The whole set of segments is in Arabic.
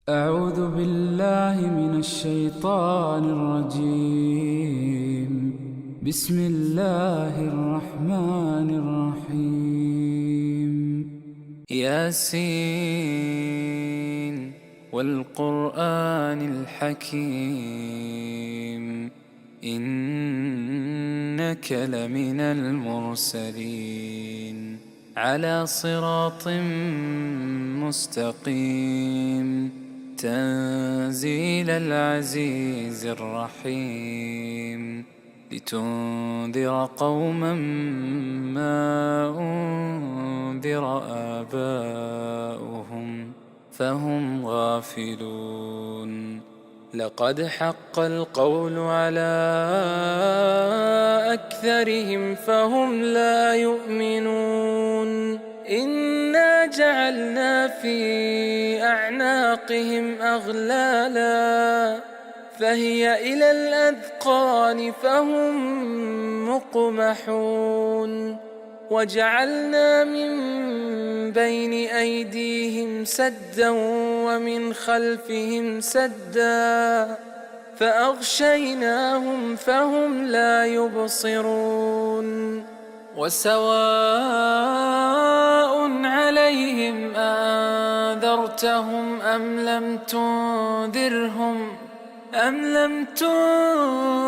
أعوذ بالله من الشيطان الرجيم. بسم الله الرحمن الرحيم. ياسين والقرآن الحكيم إنك لمن المرسلين على صراط مستقيم تنزيل العزيز الرحيم لتنذر قوما ما أنذر آباؤهم فهم غافلون. لقد حق القول على أكثرهم فهم لا يؤمنون. إنا جعلنا في أعناقهم أغلالا فهي إلى الأذقان فهم مقمحون. وجعلنا من بين أيديهم سدا ومن خلفهم سدا فأغشيناهم فهم لا يبصرون. وسواء عليهم أنذرتهم أم لم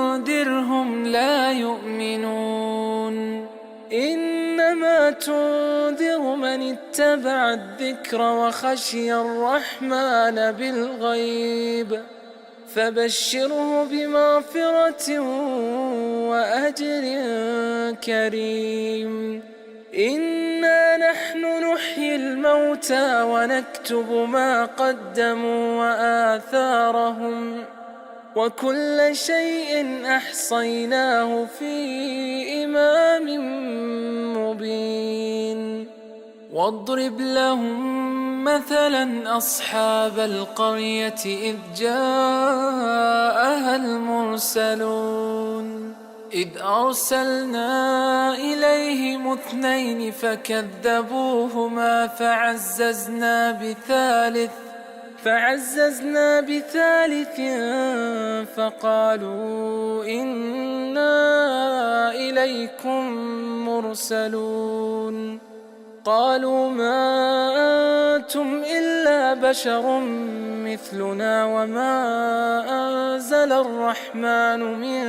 تنذرهم لا يؤمنون. إنما تنذر من اتبع الذكر وخشي الرحمن بالغيب فبشره بمغفرة وأجر كريم. إنا نحن نحيي الموتى ونكتب ما قدموا وآثارهم وكل شيء أحصيناه في إمام مبين. واضرب لهم مثلا أصحاب القرية إذ جاءها المرسلون إذ أرسلنا إليهم 2 فكذبوهما فعززنا بثالث فقالوا إنا إليكم مرسلون. قالوا ما أنتم إلا بشر مثلنا وما أنزل الرحمن من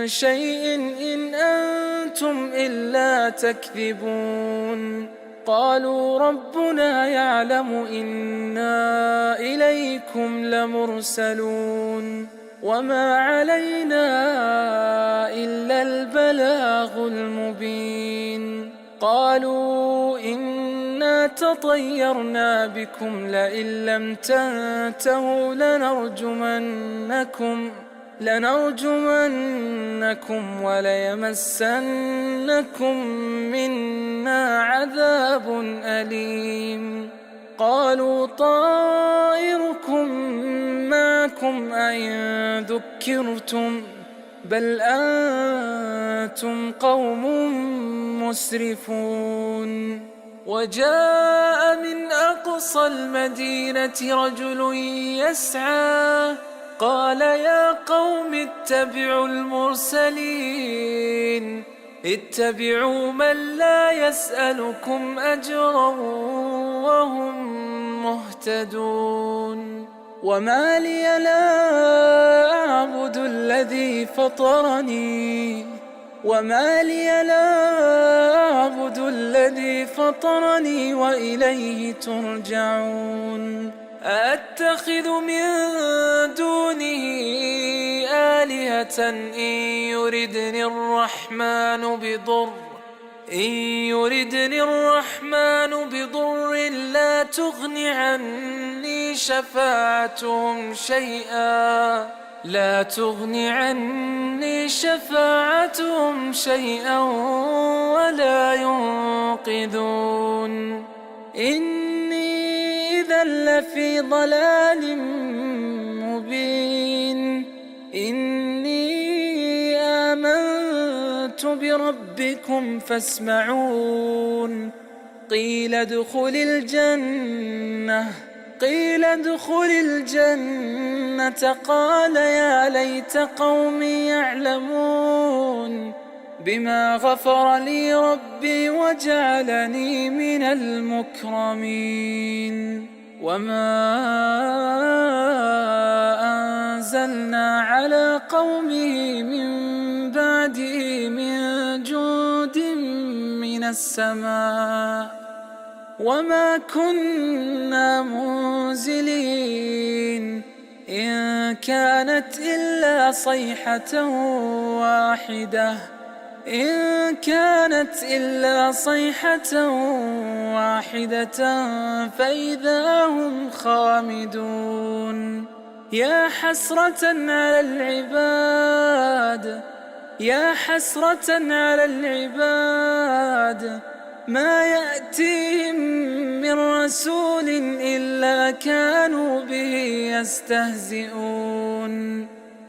شيء إن أنتم إلا تكذبون. قالوا ربنا يعلم إنا إليكم لمرسلون وما علينا إلا البلاغ المبين. قالوا إنا تطيرنا بكم لئن لم تنتهوا لنرجمنكم وليمسنكم منا عذاب أليم. قالوا طائركم معكم أئن ذكرتم بل أنتم قوم مسرفون. وجاء من أقصى المدينة رجل يسعى قال يا قوم اتبعوا المرسلين اتبعوا من لا يسألكم أجرا وهم مهتدون. وما لي لا أعبد الذي فطرني وإليه ترجعون. أأتخذ من دونه آلهة إن يردني الرحمن بضر لا تغن عني شفاعتهم شيئا ولا ينقذون. إني إذا لفي ضلال مبين. إني آمنت بربكم فاسمعون. قيل ادخل الجنة قال يا ليت قومي يعلمون بما غفر لي ربي وجعلني من المكرمين وما أنزلنا على قومه من بعده من جند من السماء وما كنا منزلين إن كانت إلا صيحة واحدة فإذا هم خامدون يا حسرة على العباد ما يأتيهم من رسول إلا كانوا به يستهزئون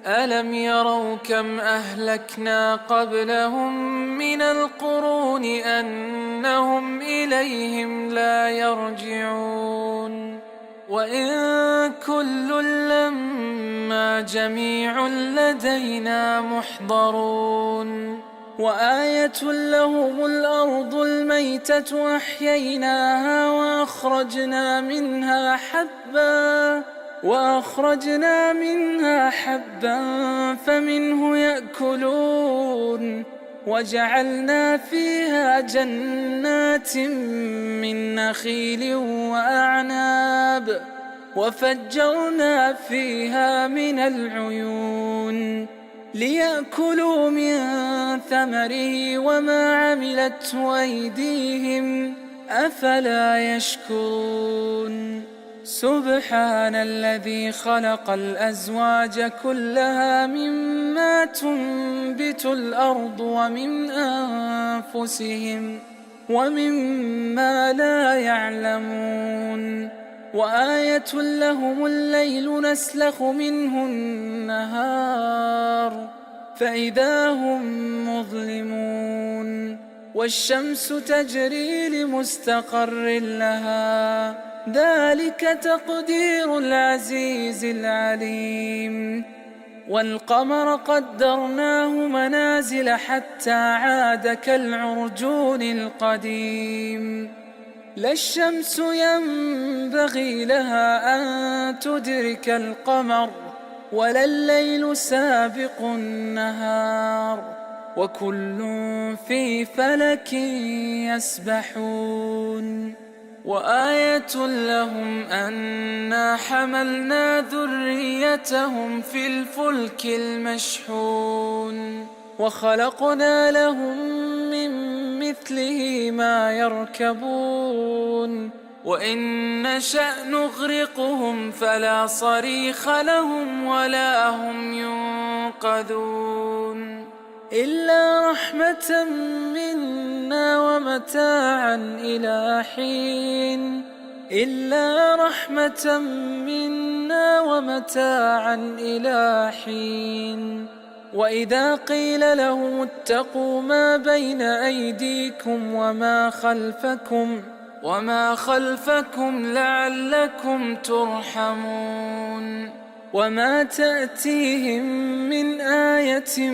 ألم يروا كم أهلكنا قبلهم من القرون أنهم إليهم لا يرجعون وإن كل لما جميع لدينا محضرون وآية لهم الأرض الميتة أحييناها وأخرجنا منها حبا فمنه يأكلون وجعلنا فيها جنات من نخيل وأعناب وفجرنا فيها من العيون ليأكلوا من ثمره وما عملته أيديهم أفلا يشكرون سبحان الذي خلق الأزواج كلها مما تنبت الأرض ومن أنفسهم ومما لا يعلمون وآية لهم الليل نسلخ منه النهار فإذا هم مظلمون والشمس تجري لمستقر لها ذلك تقدير العزيز العليم والقمر قدرناه منازل حتى عاد كالعرجون القديم لا الشمس ينبغي لها أن تدرك القمر ولا الليل سابق النهار وكل في فلك يسبحون وآية لهم أنا حملنا ذريتهم في الفلك المشحون وخلقنا لهم من مثله ما يركبون وإن نشأ نغرقهم فلا صريخ لهم ولا هم ينقذون إلا رحمة منا ومتاعا إلى حين وإذا قيل لهم اتقوا ما بين أيديكم وما خلفكم لعلكم ترحمون وما تأتيهم من آية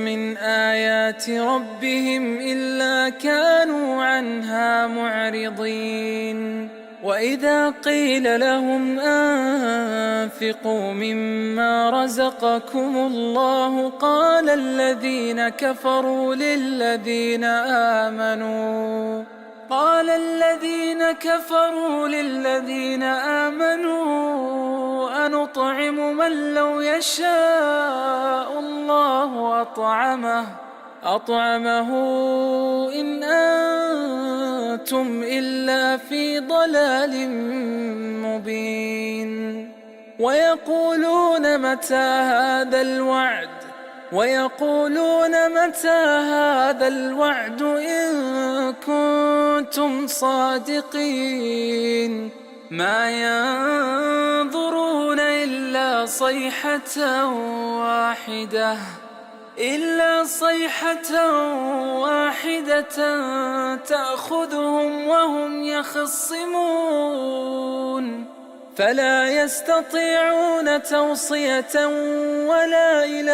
من آيات ربهم إلا كانوا عنها معرضين وإذا قيل لهم أنفقوا مما رزقكم الله قال الذين كفروا للذين آمنوا أنطعم من لو يشاء الله أطعمه إن أنتم إلا في ضلال مبين ويقولون متى هذا الوعد إن كنتم صادقين ما ينظرون إلا صيحة واحدة إلا صيحة واحدة تأخذهم وهم يخصمون فلا يستطيعون توصية ولا إلى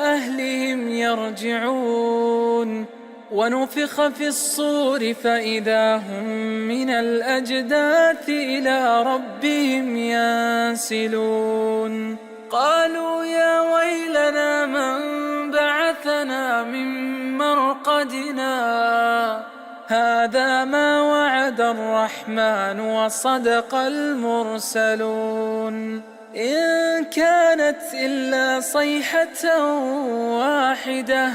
أهلهم يرجعون ونفخ في الصور فإذا هم من الأجداث إلى ربهم ينسلون قالوا يا ويلنا من بعثنا من مرقدنا هذا ما وعد الرحمن وصدق المرسلون إن كانت إلا صيحة واحدة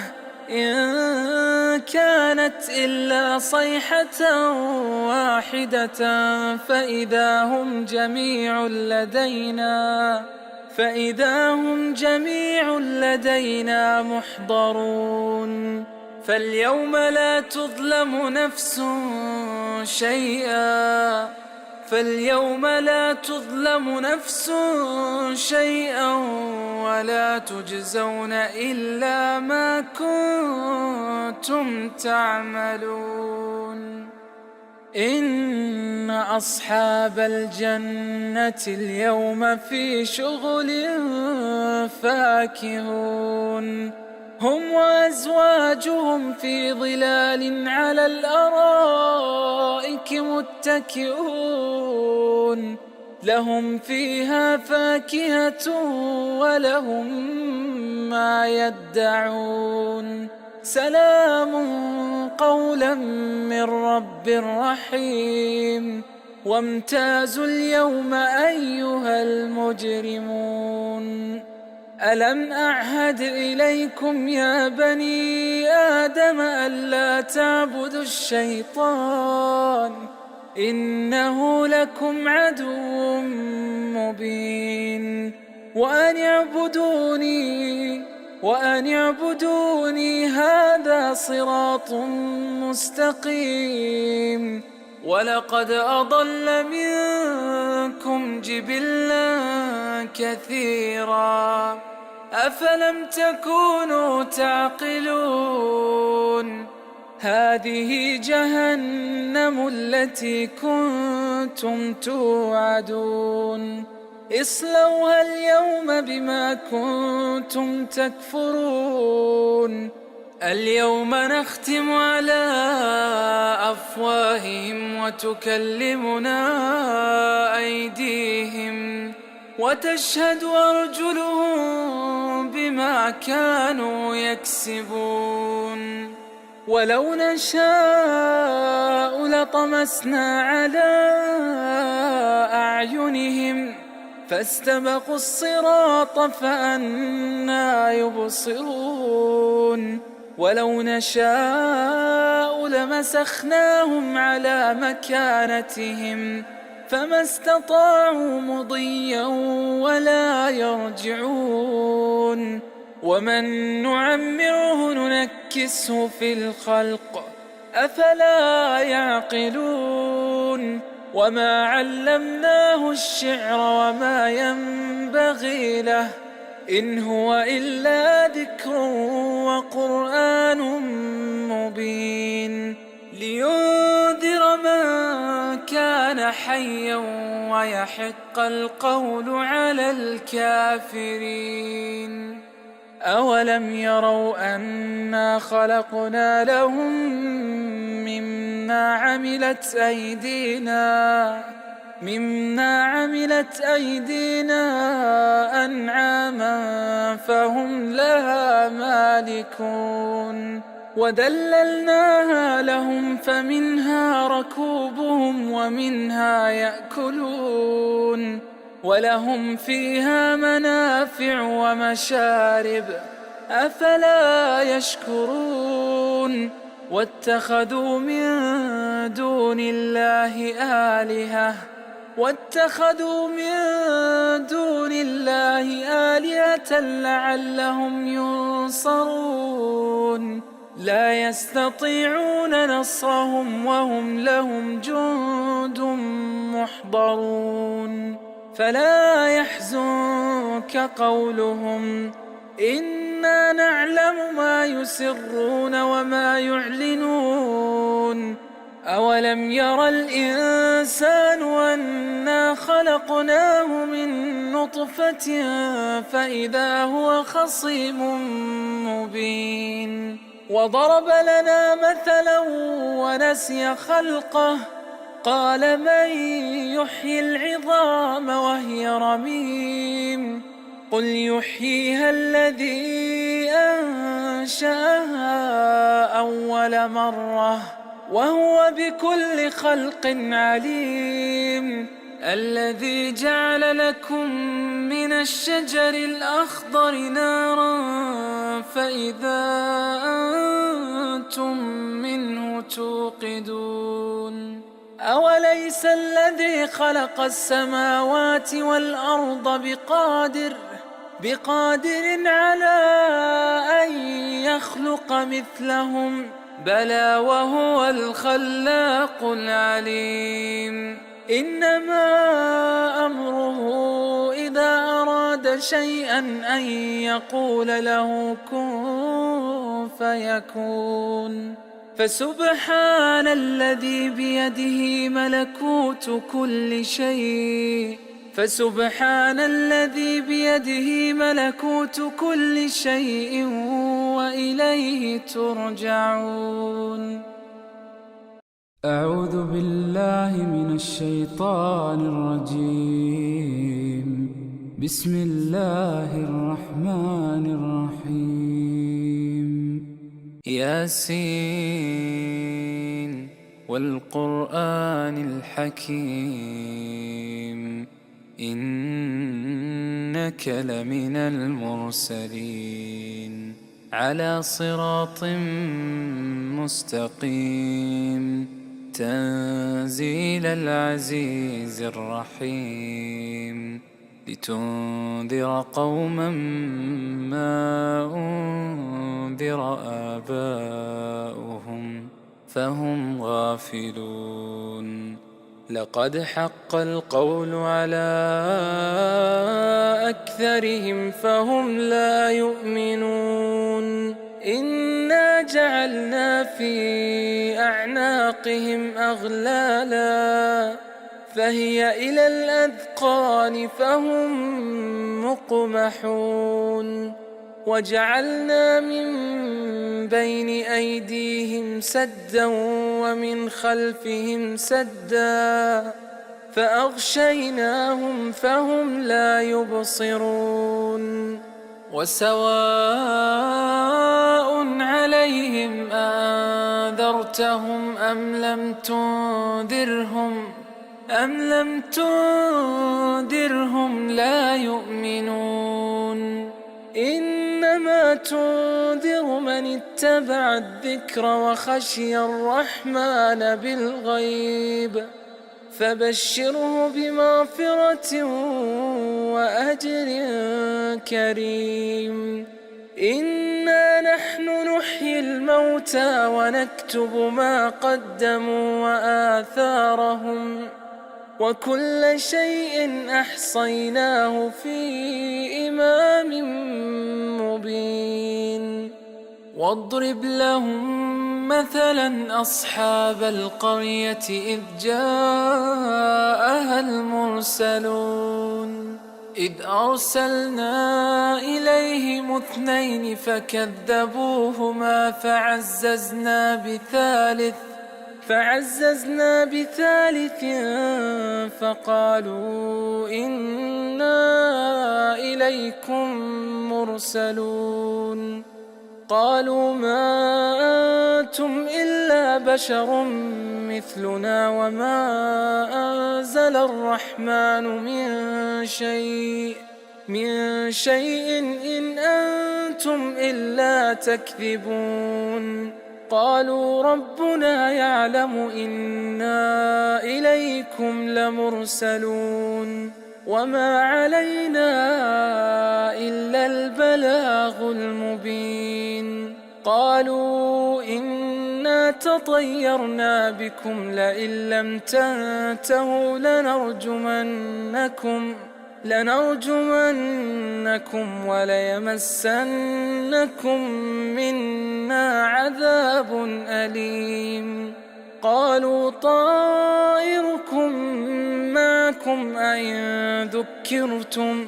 فإذا هم جميع لدينا محضرون فاليوم لا تظلم نفس شيئا ولا تجزون إلا ما كنتم تعملون إن أصحاب الجنة اليوم في شغل فاكهون هم وأزواجهم في ظلال على الأرائك متكئون لهم فيها فاكهة ولهم ما يدعون سلام قولا من رب رحيم وامتازوا اليوم أيها المجرمون ألم أعهد إليكم يا بني آدم ألا تعبدوا الشيطان إنه لكم عدو مبين وأن اعبدوني هذا صراط مستقيم ولقد أضل منكم جبلا كثيرا أفلم تكونوا تعقلون هذه جهنم التي كنتم توعدون اصلوها اليوم بما كنتم تكفرون اليوم نختم على أفواههم وتكلمنا أيديهم وتشهد أرجلهم بما كانوا يكسبون ولو نشاء لطمسنا على أعينهم فاستبقوا الصراط فأنى يبصرون ولو نشاء لمسخناهم على مكانتهم فما استطاعوا مضيا ولا يرجعون ومن نعمره ننكسه في الخلق أفلا يعقلون وما علمناه الشعر وما ينبغي له إن هو إلا ذكر وقرآن مبين لينذر من كان حيا ويحق القول على الكافرين أولم يروا أنا خلقنا لهم مما عملت أيدينا أنعاما فهم لها مالكون وذللناها لهم فمنها ركوبهم ومنها يأكلون ولهم فيها منافع ومشارب أفلا يشكرون واتخذوا من دون الله آلهة لعلهم ينصرون لا يستطيعون نصرهم وهم لهم جند محضرون فلا يحزنك قولهم إن إنا نعلم ما يسرون وما يعلنون أولم ير الإنسان أنا خلقناه من نطفة فإذا هو خصيم مبين وضرب لنا مثلا ونسي خلقه قال من يحيي العظام وهي رميم قل يحييها الذي أنشأها أول مرة وهو بكل خلق عليم الذي جعل لكم من الشجر الأخضر نارا فإذا أنتم منه توقدون أوليس الذي خلق السماوات والأرض بقادر على أن يخلق مثلهم بلى وهو الخلاق العليم إنما أمره إذا أراد شيئا أن يقول له كن فيكون فسبحان الذي بيده ملكوت كل شيء وإليه ترجعون. أعوذ بالله من الشيطان الرجيم. بسم الله الرحمن الرحيم. ياسين والقرآن الحكيم إنك لمن المرسلين على صراط مستقيم تنزيل العزيز الرحيم لتنذر قوما ما أنذر آباؤهم فهم غافلون لقد حق القول على أكثرهم فهم لا يؤمنون إنا جعلنا في أعناقهم أغلالا فهي إلى الأذقان فهم مقمحون وجعلنا من بين أيديهم سدا ومن خلفهم سدا فأغشيناهم فهم لا يبصرون وسواء عليهم أنذرتهم أم لم تنذرهم لا يؤمنون إنما تنذر من اتبع الذكر وخشي الرحمن بالغيب فبشره بمغفرة وأجر كريم إنا نحن نحيي الموتى ونكتب ما قدموا وآثارهم وكل شيء أحصيناه في إمام مبين واضرب لهم مثلا أصحاب القرية إذ جاءها المرسلون إذ أرسلنا إليهم 2 فكذبوهما فعززنا بثالث فقالوا إنا إليكم مرسلون قالوا ما أنتم إلا بشر مثلنا وما أنزل الرحمن من شيء إن أنتم إلا تكذبون قالوا ربنا يعلم إنا إليكم لمرسلون وما علينا إلا البلاغ المبين قالوا إنا تطيرنا بكم لئن لم تنتهوا لنرجمنكم وليمسنكم منا عذاب أليم. قالوا طائركم معكم أئن ذكرتم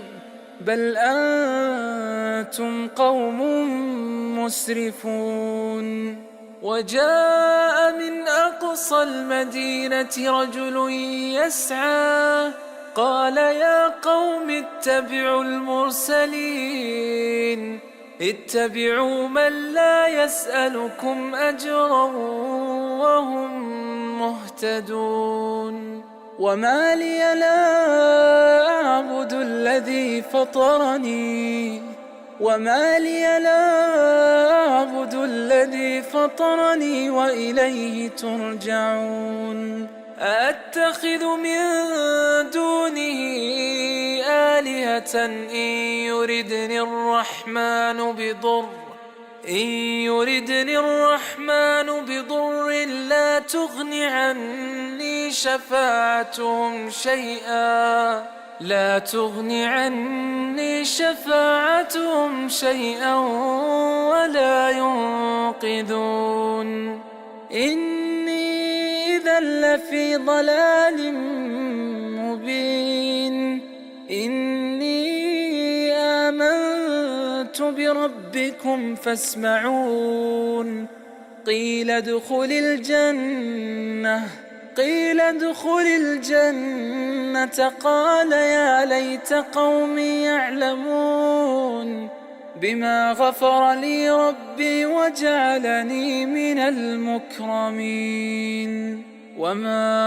بل أنتم قوم مسرفون. وجاء من أقصى المدينة رجل يسعى قال يا قوم اتبعوا المرسلين اتبعوا من لا يسألكم أجرا وهم مهتدون. وما لي لا أعبد الذي فطرني وإليه ترجعون. أأتخذ من دونه آلهة إن يردني الرحمن بضر لا تغن عني شفاعتهم شيئا ولا ينقذون. إني إذا لفي ضلال مبين. إني آمنت بربكم فاسمعون. قيل ادخل الجنة قال يا ليت قومي يعلمون بما غفر لي ربي وجعلني من المكرمين. وما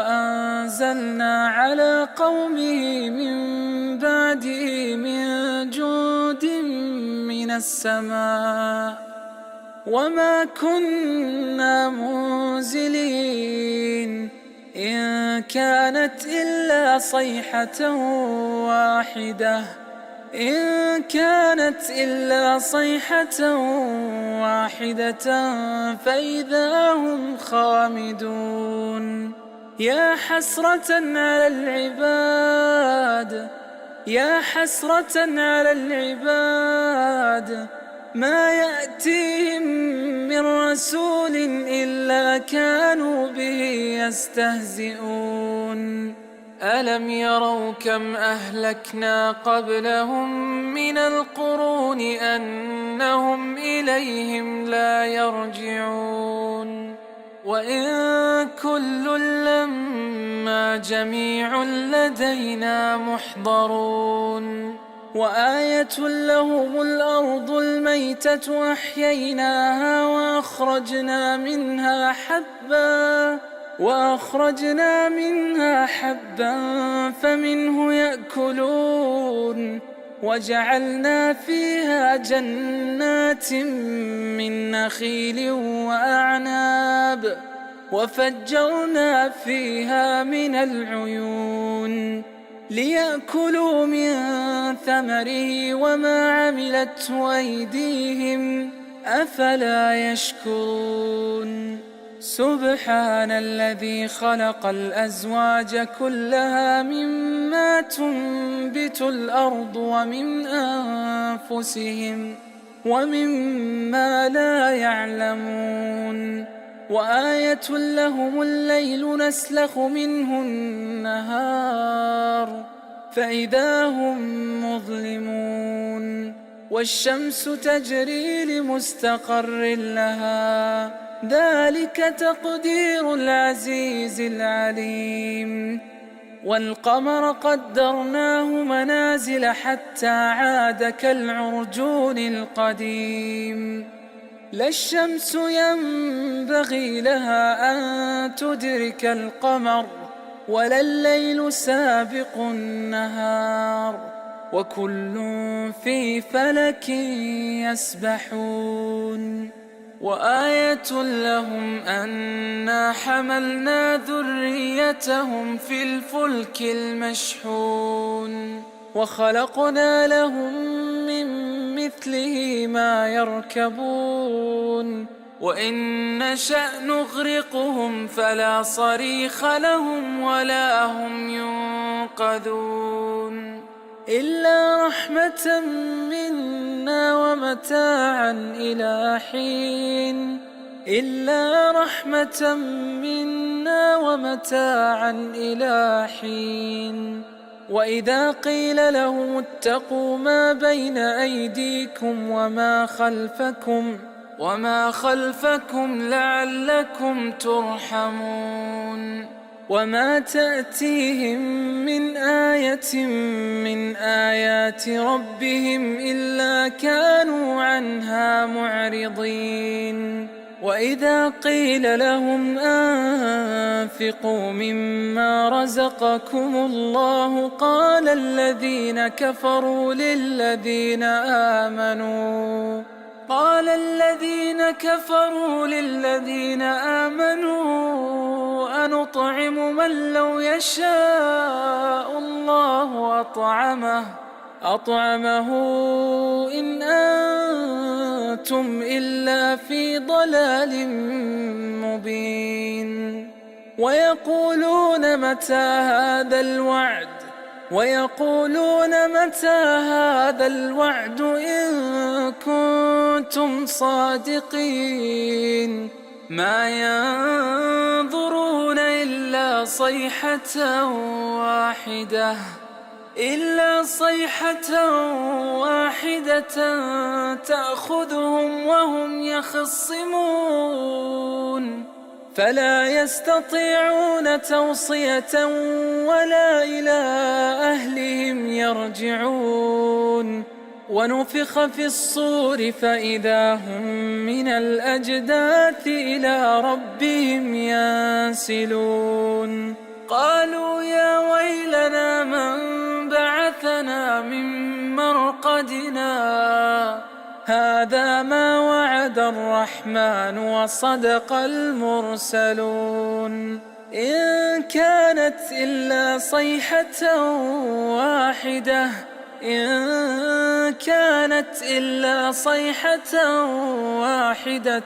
أنزلنا على قومه من بعده من جند من السماء وما كنا منزلين. إن كانت إلا صيحة واحدة فإذا هم خامدون. يا حسرة على العباد ما يأتيهم من رسول إلا كانوا به يستهزئون. ألم يروا كم أهلكنا قبلهم من القرون أنهم إليهم لا يرجعون. وإن كل لما جميع لدينا محضرون. وآية لهم الأرض الميتة أحييناها وأخرجنا منها حبا فمنه يأكلون. وجعلنا فيها جنات من نخيل وأعناب وفجرنا فيها من العيون ليأكلوا من ثمره وما عملته أيديهم أفلا يشكرون. سبحان الذي خلق الأزواج كلها مما تنبت الأرض ومن أنفسهم ومما لا يعلمون. وآية لهم الليل نسلخ منه النهار فإذا هم مظلمون. والشمس تجري لمستقر لها ذلك تقدير العزيز العليم. والقمر قدرناه منازل حتى عاد كالعرجون القديم. لا الشمس ينبغي لها أن تدرك القمر ولا الليل سابق النهار وكل في فلك يسبحون. وآية لهم أنا حملنا ذريتهم في الفلك المشحون وخلقنا لهم من مثله ما يركبون. وإن نشأ نغرقهم فلا صريخ لهم ولا هم ينقذون. يوقظون إلا رحمة منا ومتاعا إلى حين إلا رحمة منا ومتاعا إلى حين وإذا قيل لهم اتقوا ما بين أيديكم وما خلفكم لعلكم ترحمون وما تأتيهم من آية من آيات ربهم إلا كانوا عنها معرضين وإذا قيل لهم أنفقوا مما رزقكم الله قال الذين كفروا للذين آمنوا أنطعم من لو يشاء الله أطعمه إن أنتم إلا في ضلال مبين ويقولون متى هذا الوعد إن كنتم صادقين ما ينظرون إلا صيحة واحدة تأخذهم وهم يخصمون فلا يستطيعون توصية ولا إلى أهلهم يرجعون ونفخ في الصور فإذا هم من الأجداث إلى ربهم ينسلون قالوا يا ويلنا من بعثنا من مرقدنا هذا ما وعد الرحمن وصدق المرسلون إن كانت إلا صيحة واحدة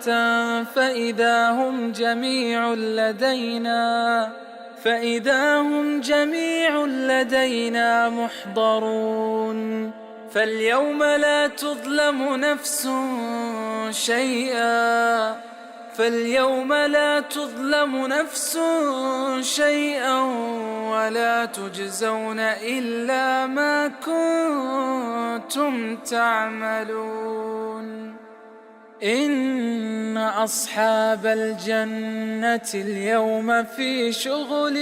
فإذا هم جميع لدينا محضرون فاليوم لا تظلم نفس شيئا ولا تجزون إلا ما كنتم تعملون إن أصحاب الجنة اليوم في شغل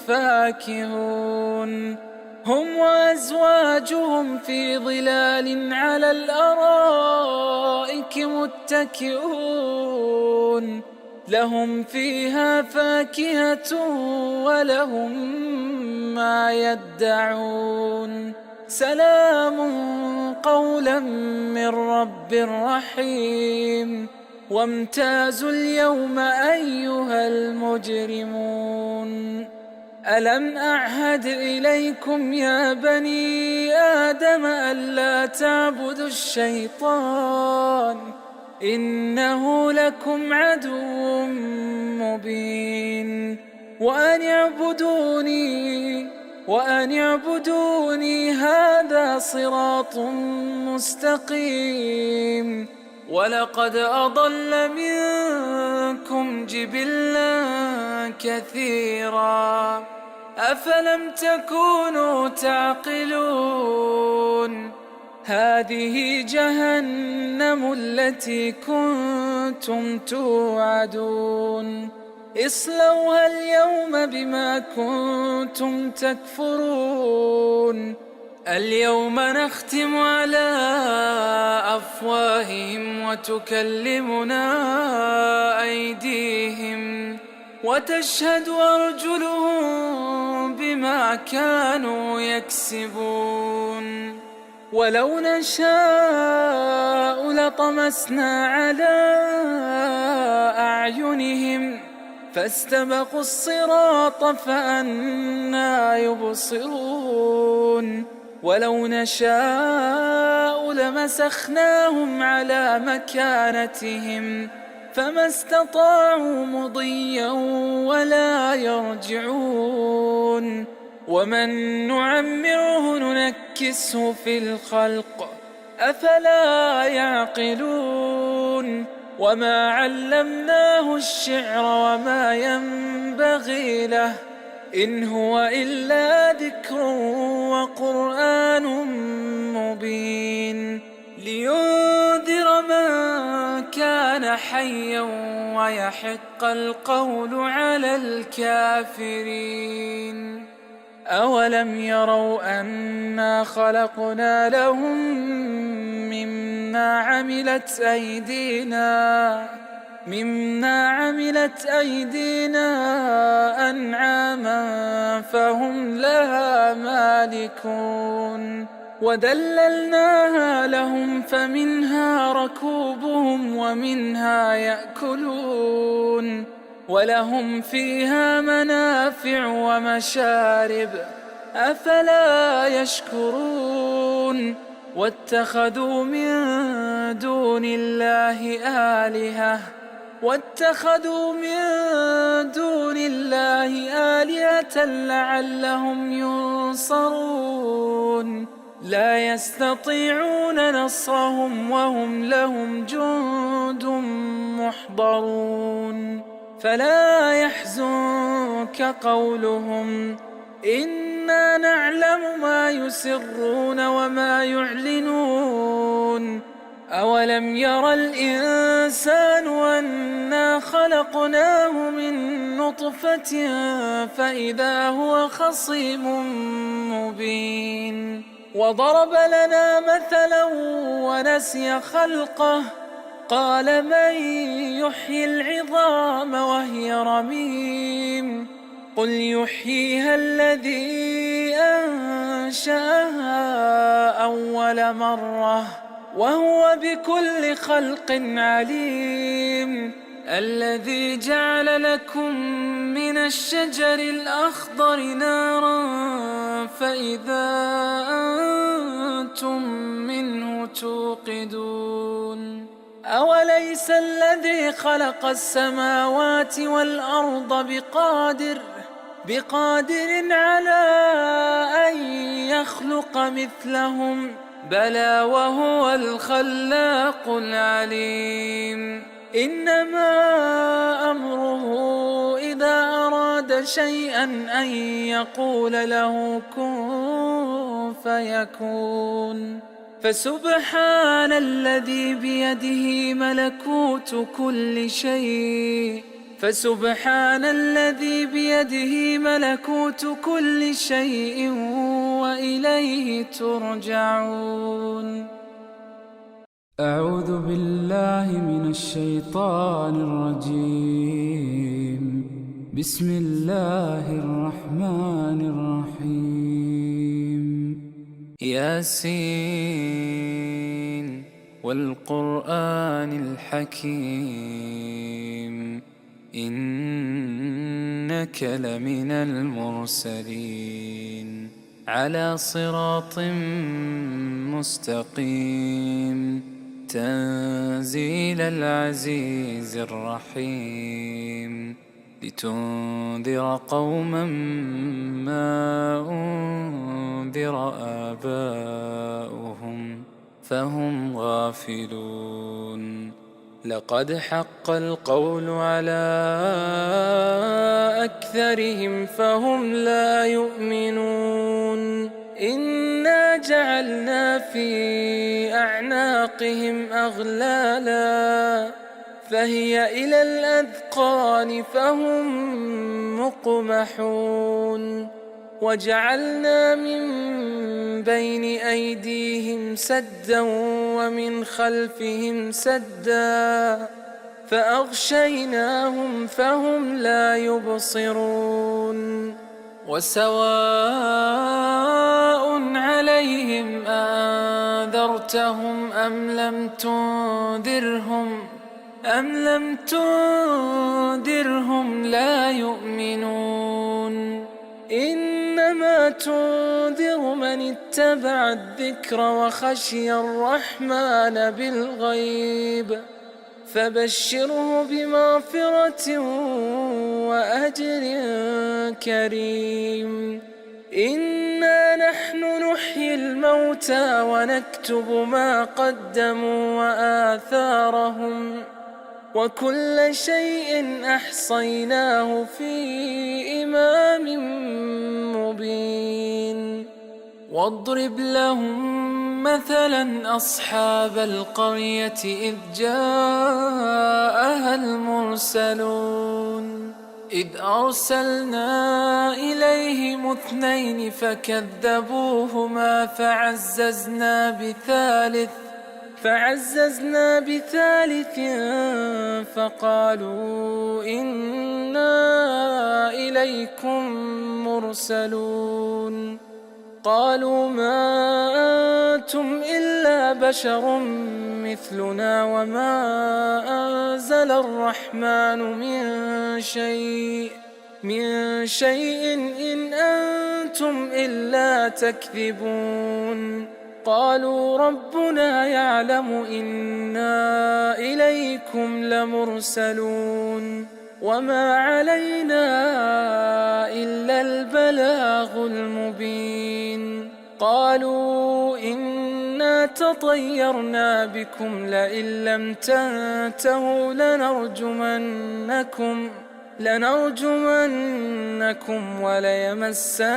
فاكهون هم وأزواجهم في ظلال على الأرائك متكئون لهم فيها فاكهة ولهم ما يدعون سلام قولا من رب رحيم وامتازوا اليوم أيها المجرمون ألم أعهد إليكم يا بني آدم ألا تعبدوا الشيطان إنه لكم عدو مبين وأن اعبدوني هذا صراط مستقيم ولقد أضل منكم جبلا كثيرا أفلم تكونوا تعقلون هذه جهنم التي كنتم توعدون اصلوها اليوم بما كنتم تكفرون اليوم نختم على أفواههم وتكلمنا أيديهم وتشهد أرجلهم بما كانوا يكسبون ولو نشاء لطمسنا على أعينهم فاستبقوا الصراط فأنى يبصرون ولو نشاء لمسخناهم على مكانتهم فما استطاعوا مضيا ولا يرجعون ومن نعمره ننكسه في الخلق أفلا يعقلون وما علمناه الشعر وما ينبغي له إن هو إلا ذكر وقرآن مبين لينذر من كان حيا ويحق القول على الكافرين أولم يروا أنا خلقنا لهم مما عملت أيدينا أنعاما فهم لها مالكون وذللناها لهم فمنها ركوبهم ومنها يأكلون ولهم فيها منافع ومشارب أفلا يشكرون واتخذوا من دون الله آلهة لعلهم ينصرون لا يستطيعون نصرهم وهم لهم جند محضرون فلا يحزنك قولهم إنا نعلم ما يسرون وما يعلنون أولم ير الإنسان أنا خلقناه من نطفة فإذا هو خصيم مبين وضرب لنا مثلا ونسي خلقه قال من يحيي العظام وهي رميم قل يحييها الذي أنشأها أول مرة وهو بكل خلق عليم الذي جعل لكم من الشجر الأخضر نارا فإذا أنتم منه توقدون أوليس الذي خلق السماوات والأرض بقادر على أن يخلق مثلهم بلى وهو الخلاق العليم إنما أمره إذا أراد شيئا أن يقول له كن فيكون فسبحان الذي بيده ملكوت كل شيء وإليه ترجعون. أعوذ بالله من الشيطان الرجيم. بسم الله الرحمن الرحيم. ياسين والقرآن الحكيم إنك لمن المرسلين على صراط مستقيم تنزيل العزيز الرحيم لتنذر قوما ما أنذر آباؤهم فهم غافلون لقد حق القول على أكثرهم فهم لا يؤمنون إنا جعلنا في أعناقهم أغلالا فهي إلى الأذقان فهم مقمحون وجعلنا من بين أيديهم سدا ومن خلفهم سدا فأغشيناهم فهم لا يبصرون وسواء عليهم أنذرتهم أم لم تنذرهم لا يؤمنون إنما تنذر من اتبع الذكر وخشي الرحمن بالغيب فبشره بمغفرة وأجر كريم إنا نحن نحيي الموتى ونكتب ما قدموا وآثارهم وكل شيء أحصيناه في إمام مبين واضرب لهم مثلا أصحاب القرية إذ جاءها المرسلون إذ أرسلنا إليهم 2 فكذبوهما فعززنا بثالث فقالوا إنا إليكم مرسلون قالوا ما أنتم إلا بشر مثلنا وما أنزل الرحمن من شيء إن أنتم إلا تكذبون قالوا ربنا يعلم إنا إليكم لمرسلون وما علينا إلا البلاغ المبين قالوا إنا تطيرنا بكم لئن لم تنتهوا لنرجمنكم وليمسنكم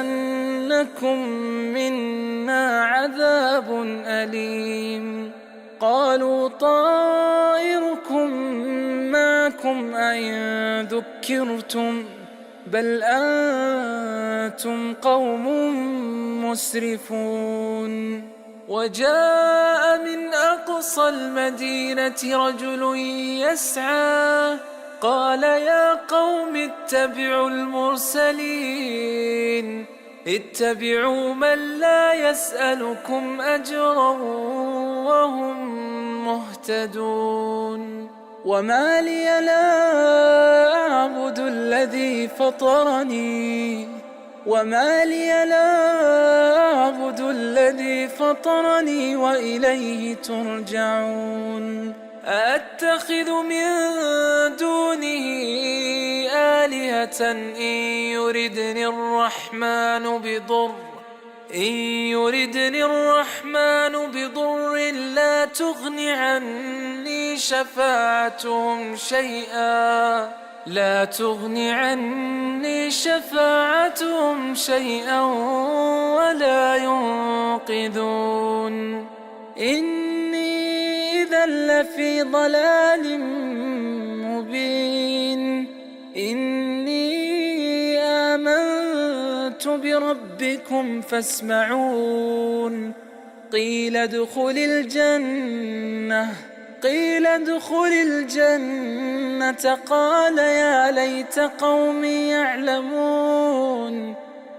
منا عذاب أليم قالوا طائركم معكم أئن ذكرتم بل أنتم قوم مسرفون وجاء من أقصى المدينة رجل يسعى قال يا قوم اتبعوا المرسلين اتبعوا من لا يسألكم أجرا وهم مهتدون وما لي لا أعبد الذي فطرني وإليه ترجعون أأتخذ من دونه آلهة إن يردني الرحمن بضر لا تغن عني شفاعتهم شيئا ولا ينقذون إني إذا لفي ضلال مبين إني آمنت بربكم فاسمعون قيل ادخل الجنة قال يا ليت قومي يعلمون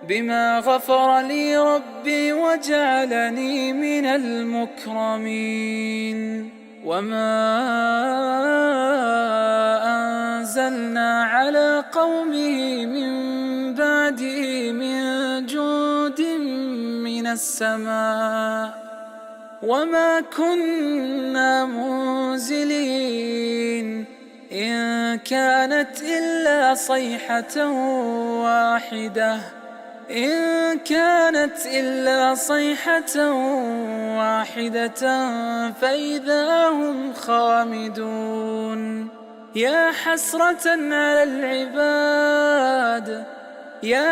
بما غفر لي ربي وجعلني من المكرمين وما أنزلنا على قومه من بعده من جند من السماء وما كنا منزلين إن كانت إلا صيحة واحدة فإذا هم خامدون يا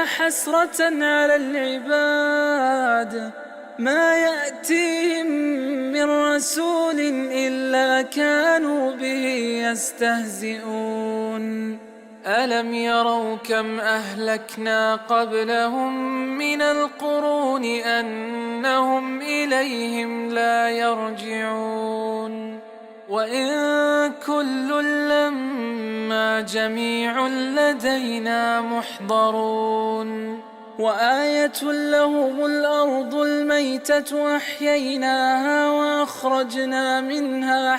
حسرة على العباد ما يأتيهم من رسول إلا كانوا به يستهزئون ألم يروا كم أهلكنا قبلهم من القرون أنهم إليهم لا يرجعون وإن كل لما جميع لدينا محضرون وآية لهم الأرض الميتة أحييناها وأخرجنا منها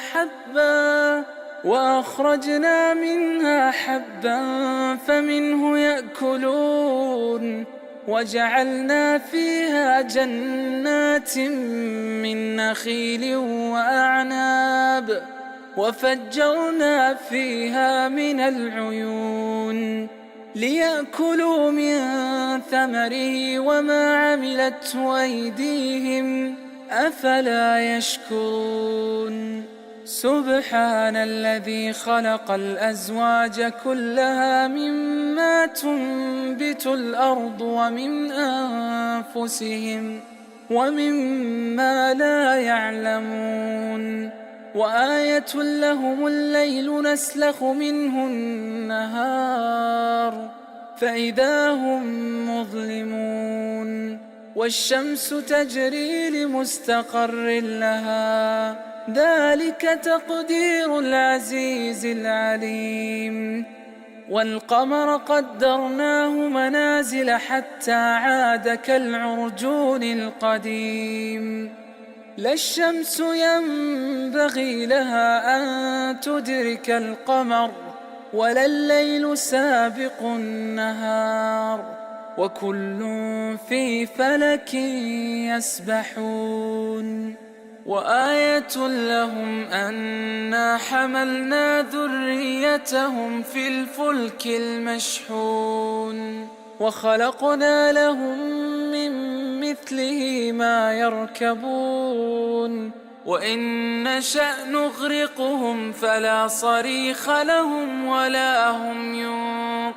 حبا فمنه يأكلون وجعلنا فيها جنات من نخيل وأعناب وفجرنا فيها من العيون ليأكلوا من ثمره وما عملته أيديهم أفلا يشكرون سبحان الذي خلق الأزواج كلها مما تنبت الأرض ومن أنفسهم ومما لا يعلمون وآية لهم الليل نسلخ منه النهار فإذا هم مظلمون والشمس تجري لمستقر لها ذلك تقدير العزيز العليم والقمر قدرناه منازل حتى عاد كالعرجون القديم لا الشمس ينبغي لها أن تدرك القمر ولا الليل سابق النهار وكل في فلك يسبحون وآية لهم أنا حملنا ذريتهم في الفلك المشحون وخلقنا لهم من مثله ما يركبون وإن نشأ نغرقهم فلا صريخ لهم ولا هم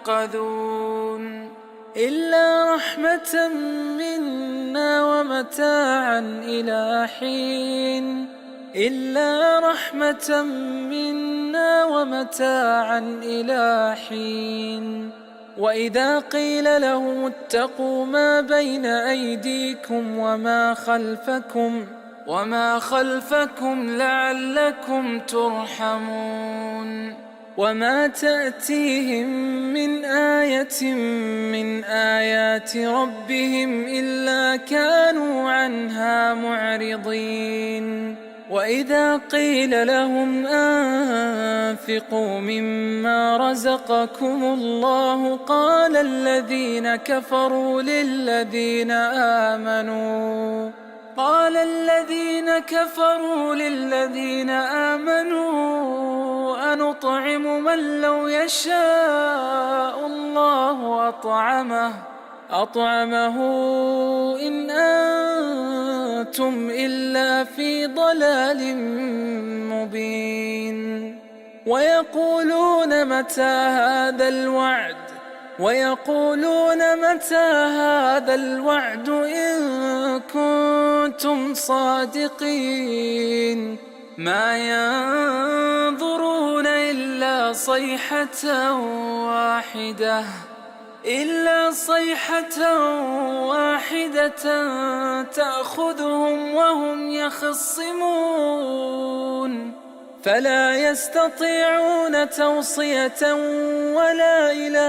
ينقذون إلا رحمة منا ومتاعا إلى حين إلا رحمة منا ومتاعا إلى حين وإذا قيل لهم اتقوا ما بين أيديكم وما خلفكم لعلكم ترحمون وما تأتيهم من آية من آيات ربهم إلا كانوا عنها معرضين وإذا قيل لهم أنفقوا مما رزقكم الله قال الذين كفروا للذين آمنوا أنطعم من لو يشاء الله أطعمه إن أنتم إلا في ضلال مبين ويقولون متى هذا الوعد إن كنتم صادقين ما ينظرون إلا صيحة واحدة تأخذهم وهم يخصمون فلا يستطيعون توصية ولا إلى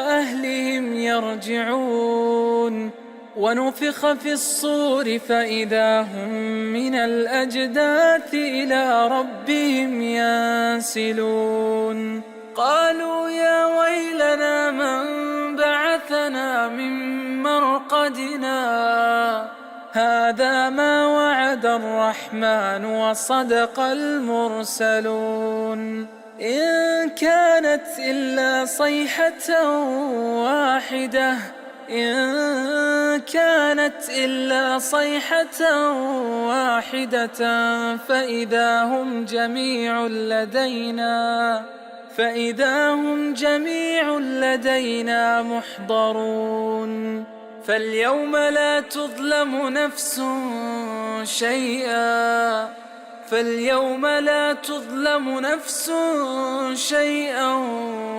أهلهم يرجعون ونفخ في الصور فإذا هم من الأجداث إلى ربهم ينسلون قالوا يا ويلنا من بعثنا من مرقدنا هذا ما وعد الرحمن وصدق المرسلون إن كانت إلا صيحة واحدة فإذا هم جميع لدينا محضرون فاليوم لا تظلم نفس شيئا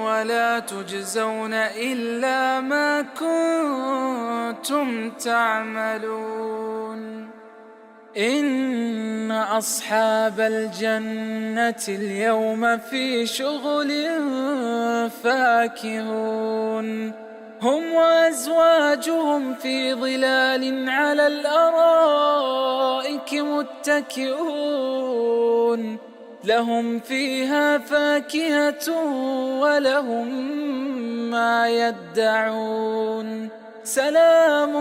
ولا تجزون إلا ما كنتم تعملون إن أصحاب الجنة اليوم في شغل فاكهون هم وأزواجهم في ظلال على الأرائك متكئون لهم فيها فاكهة ولهم ما يدعون سلام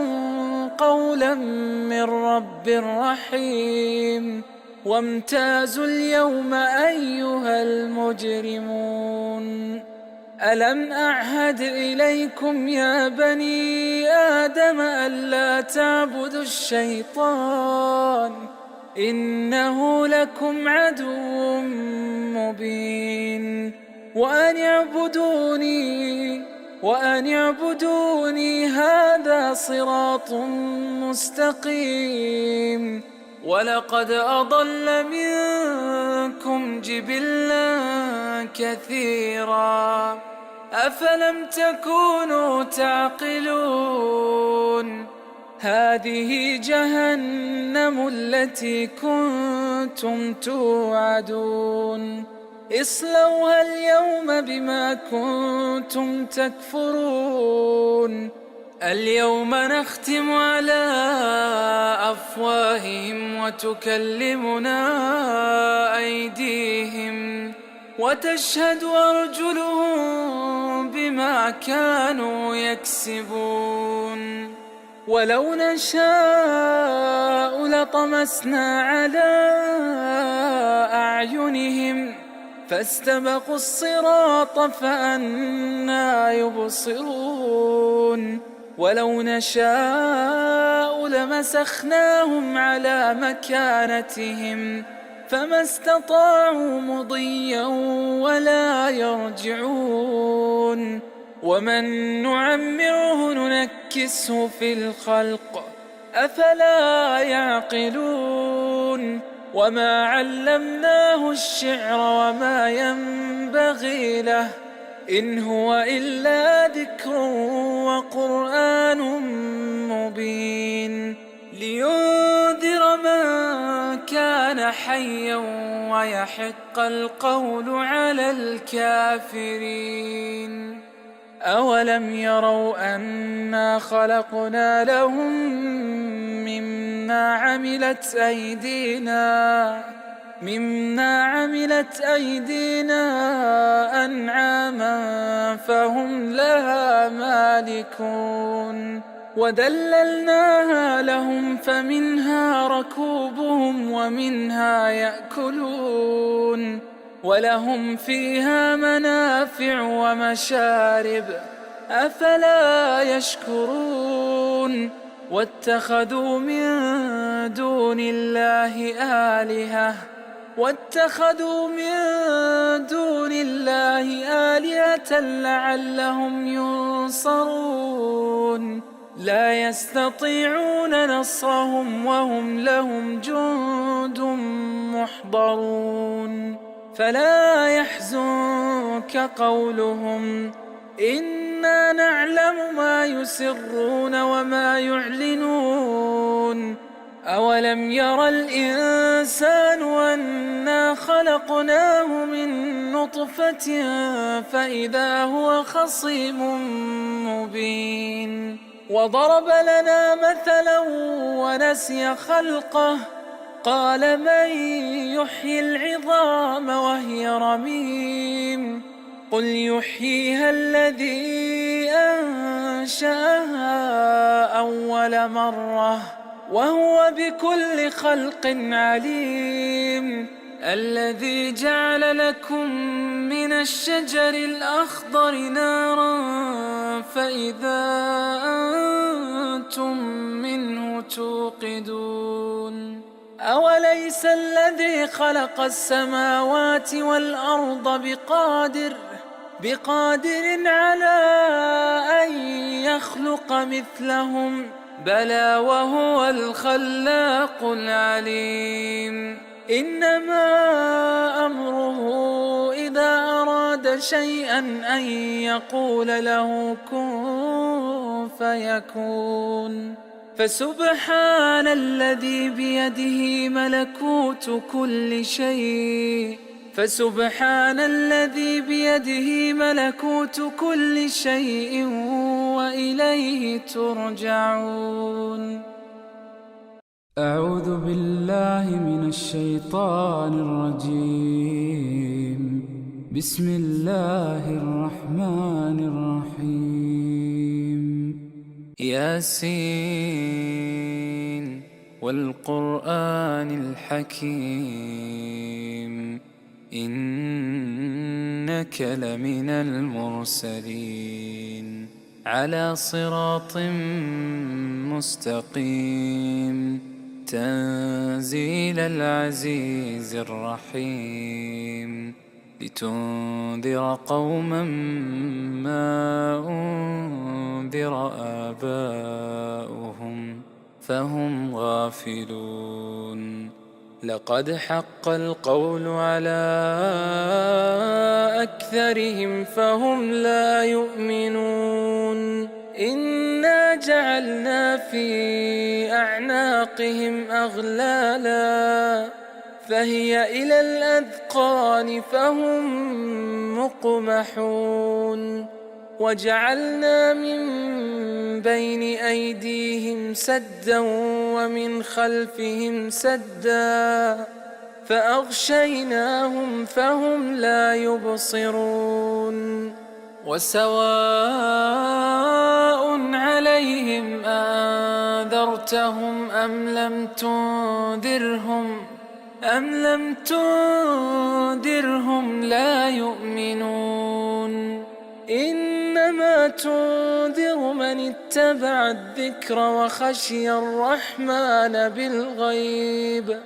قولا من رب رحيم وامتازوا اليوم أيها المجرمون ألم أعهد إليكم يا بني آدم ألا تعبدوا الشيطان إنه لكم عدو مبين وأن اعبدوني هذا صراط مستقيم ولقد أضل منكم جبلا كثيرا أفلم تكونوا تعقلون هذه جهنم التي كنتم توعدون اصلوها اليوم بما كنتم تكفرون اليوم نختم على أفواههم وتكلمنا أيديهم وتشهد أرجلهم بما كانوا يكسبون ولو نشاء لطمسنا على أعينهم فاستبقوا الصراط فأنى يبصرون ولو نشاء لمسخناهم على مكانتهم فما استطاعوا مضيا ولا يرجعون ومن نعمره ننكسه في الخلق أفلا يعقلون وما علمناه الشعر وما ينبغي له إن هو إلا ذكر وقرآن مبين لينذر من كان حيا ويحق القول على الكافرين أولم يروا أنا خلقنا لهم مما عملت أيدينا أنعاما فهم لها مالكون وذللناها لهم فمنها ركوبهم ومنها يأكلون ولهم فيها منافع ومشارب أفلا يشكرون واتخذوا من دون الله آلهة لعلهم ينصرون لا يستطيعون نصرهم وهم لهم جند محضرون فلا يحزنك قولهم إنا نعلم ما يسرون وما يعلنون أولم ير الإنسان أنا خلقناه من نطفة فإذا هو خصيم مبين وضرب لنا مثلا ونسي خلقه قال من يحيي العظام وهي رميم قل يحييها الذي أنشأها أول مرة وهو بكل خلق عليم الذي جعل لكم من الشجر الأخضر نارا فإذا أنتم منه توقدون أوليس الذي خلق السماوات والأرض بقادر على أن يخلق مثلهم بلى وهو الخلاق العليم إنما أمره إذا أراد شيئا أن يقول له كن فيكون فسبحان الذي بيده ملكوت كل شيء وإليه ترجعون أعوذ بالله من الشيطان الرجيم بسم الله الرحمن الرحيم ياسين والقرآن الحكيم إنك لمن المرسلين على صراط مستقيم تنزيل العزيز الرحيم لتنذر قوما ما أنذر آباؤهم فهم غافلون لقد حق القول على أكثرهم فهم لا يؤمنون إنا جعلنا في أعناقهم أغلالا فهي إلى الأذقان فهم مقمحون وجعلنا من بين أيديهم سدا ومن خلفهم سدا فأغشيناهم فهم لا يبصرون وسواء عليهم أنذرتهم أم لم تنذرهم لا يؤمنون إنما تنذر من اتبع الذكر وخشي الرحمن بالغيب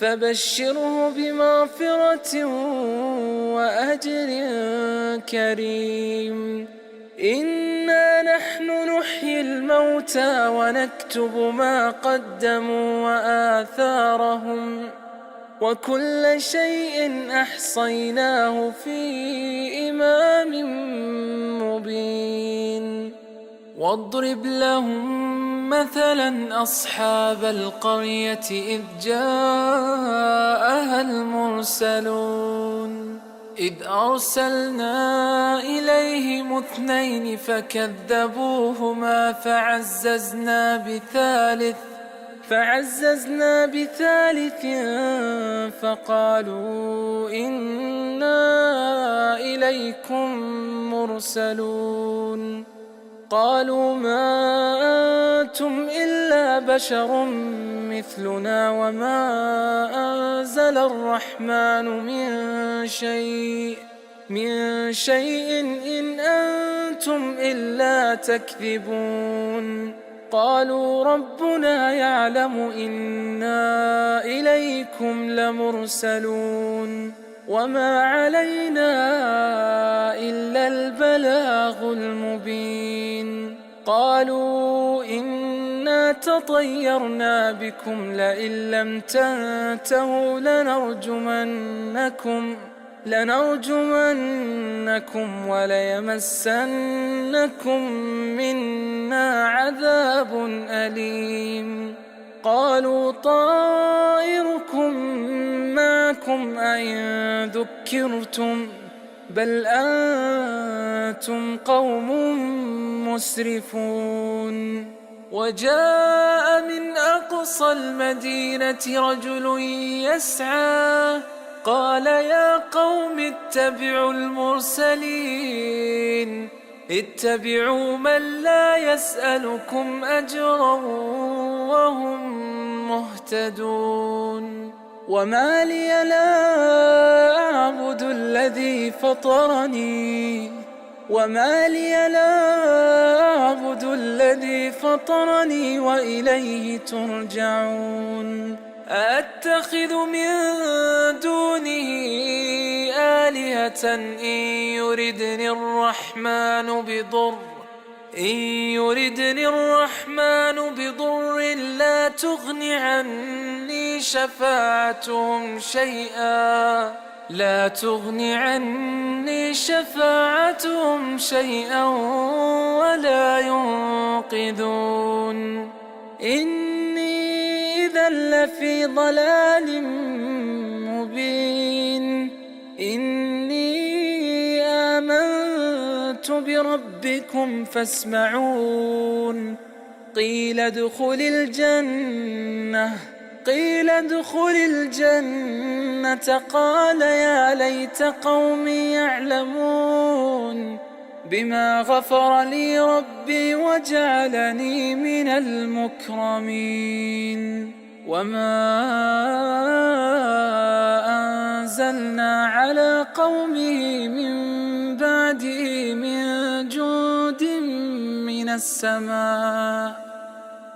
فبشره بمغفرة وأجر كريم إنا نحن نحيي الموتى ونكتب ما قدموا وآثارهم وكل شيء أحصيناه في إمام مبين واضرب لهم مثلا أصحاب القرية إذ جاءها المرسلون إذ أرسلنا إليهم 2 فكذبوهما فعززنا بثالث فقالوا إنا إليكم مرسلون قالوا ما أنتم إلا بشر مثلنا وما أنزل الرحمن من شيء إن أنتم إلا تكذبون قالوا ربنا يعلم إنا إليكم لمرسلون وما علينا إلا البلاغ المبين قالوا إنا تطيرنا بكم لئن لم تنتهوا لنرجمنكم وليمسنكم منا عذاب أليم قالوا طائركم معكم أئن ذكرتم بل أنتم قوم مسرفون وجاء من أقصى المدينة رجل يسعى قال يا قوم اتبعوا المرسلين اتبعوا من لا يسألكم أجرا وهم مهتدون وما لي لا أعبد الذي فطرني وإليه ترجعون أأتخذ من دونه آلهة إن يردني الرحمن بضر لا تغن عني شفاعتهم شيئا ولا ينقذون إني إذا لفي ضلال مبين إني آمنت بربكم فاسمعون قيل ادخل الجنة قال يا ليت قومي يعلمون بما غفر لي ربي وجعلني من المكرمين وما أنزلنا على قومه من بعده من جند من السماء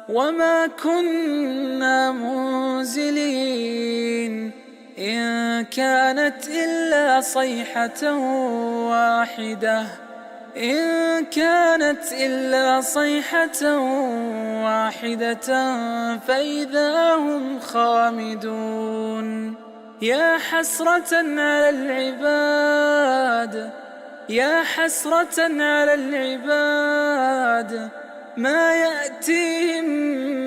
وما كنا منزلين إن كانت إلا صيحة واحدة فإذا هم خامدون. يا حسرة على العباد ما يأتيهم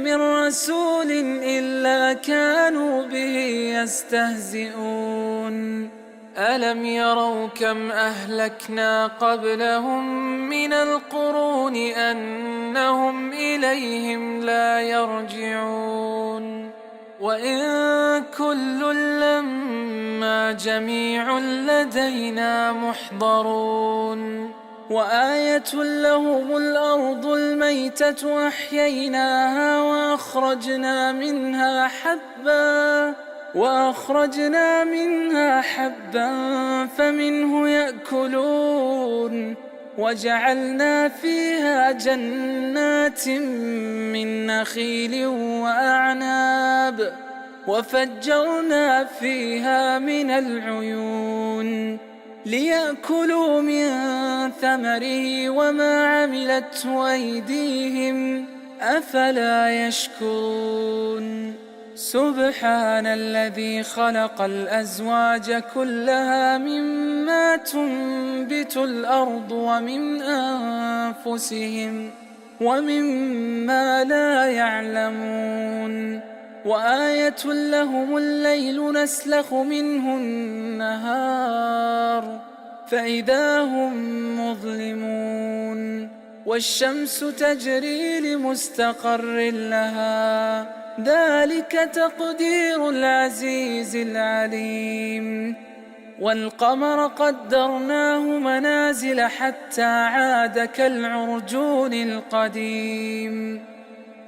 من رسول إلا كانوا به يستهزئون. ألم يروا كم أهلكنا قبلهم من القرون أنهم إليهم لا يرجعون. وإن كل لما جميع لدينا محضرون. وآية لهم الأرض الميتة أحييناها وأخرجنا منها حبا فمنه يأكلون. وجعلنا فيها جنات من نخيل وأعناب وفجرنا فيها من العيون ليأكلوا من ثمره وما عملته أيديهم أفلا يشكرون. سبحان الذي خلق الأزواج كلها مما تنبت الأرض ومن أنفسهم ومما لا يعلمون. وآية لهم الليل نسلخ منه النهار فإذا هم مظلمون. والشمس تجري لمستقر لها ذلك تقدير العزيز العليم. والقمر قدرناه منازل حتى عاد كالعرجون القديم.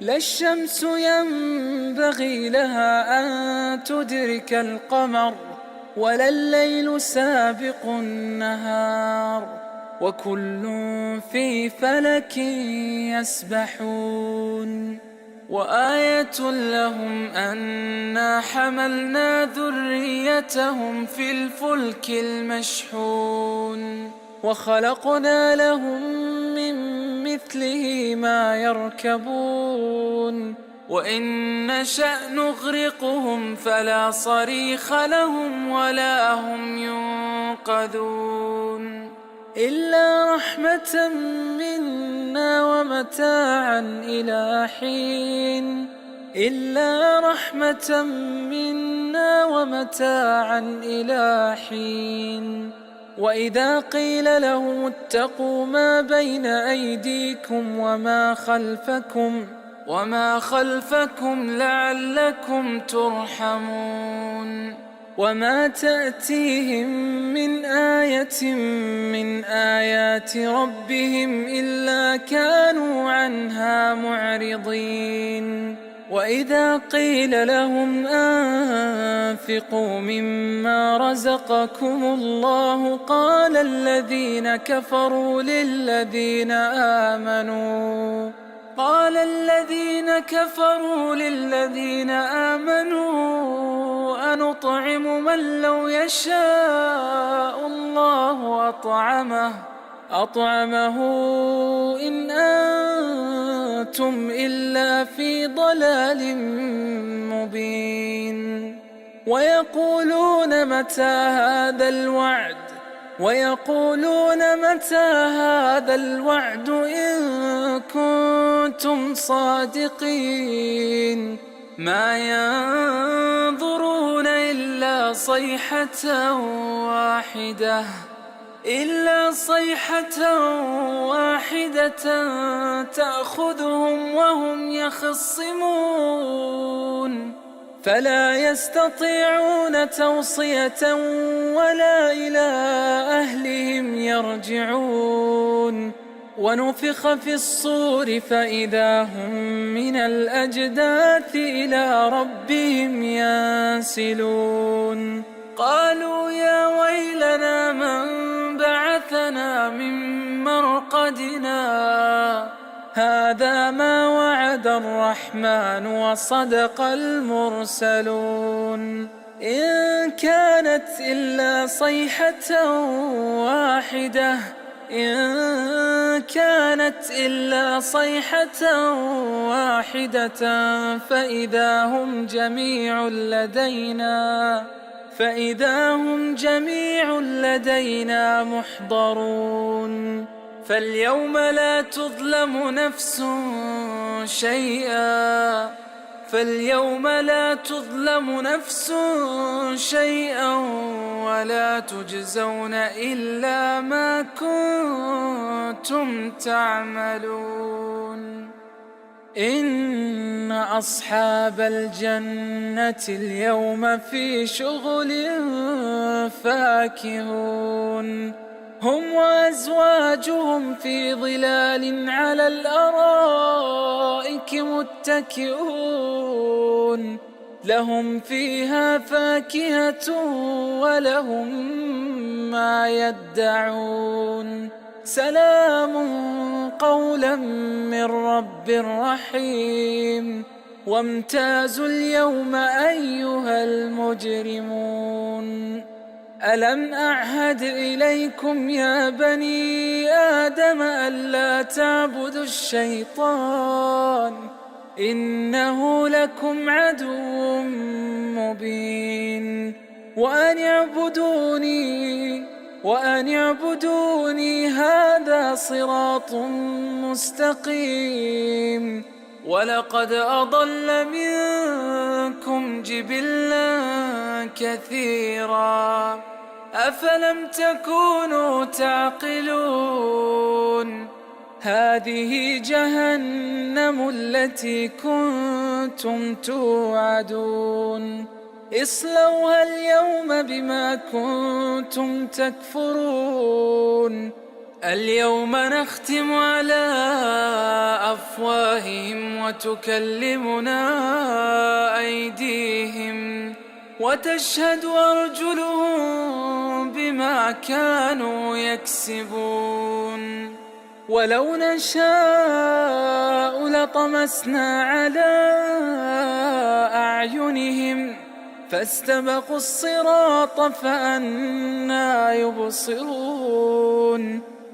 لا الشمس ينبغي لها أن تدرك القمر ولا الليل سابق النهار وكل في فلك يسبحون. وآية لهم أنا حملنا ذريتهم في الفلك المشحون وخلقنا لهم من مثله ما يركبون. وإن نشأ نغرقهم فلا صريخ لهم ولا هم ينقذون. إلا رحمة منا ومتاعا إلى حين. وإذا قيل لهم اتقوا ما بين أيديكم وما خلفكم لعلكم ترحمون. وما تأتيهم من آية من آيات ربهم إلا كانوا عنها معرضين. وإذا قيل لهم أنفقوا مما رزقكم الله قال الذين كفروا للذين آمنوا أنطعم من لو يشاء الله أطعمه إن أنتم إلا في ضلال مبين. ويقولون متى هذا الوعد إن كنتم صادقين. ما ينظرون إلا صيحة واحدة تأخذهم وهم يخصمون فلا يستطيعون توصية ولا إلى أهلهم يرجعون. ونفخ في الصور فإذا هم من الأجداث إلى ربهم ينسلون قالوا يا ويلنا من بعثنا من مرقدنا هذا ما وعد الرحمن وصدق المرسلون إن كانت إلا صيحة واحدة فإذا هم جميع لدينا محضرون فاليوم لا تظلم نفس شيئا ولا تجزون إلا ما كنتم تعملون إن أصحاب الجنة اليوم في شغل فاكهون هم وأزواجهم في ظلال على الأرائك متكئون لهم فيها فاكهة ولهم ما يدعون سلام قولا من رب رحيم وامتازوا اليوم أيها المجرمون ألم أعهد إليكم يا بني آدم ألا تعبدوا الشيطان إنه لكم عدو مبين وأن اعبدوني هذا صراط مستقيم ولقد أضل منكم جبلا كثيرا أفلم تكونوا تعقلون هذه جهنم التي كنتم توعدون اصلوها اليوم بما كنتم تكفرون اليوم نختم على أفواههم وتكلمنا أيديهم وتشهد أرجلهم بما كانوا يكسبون ولو نشاء لطمسنا على أعينهم فاستبقوا الصراط فأنى يبصرون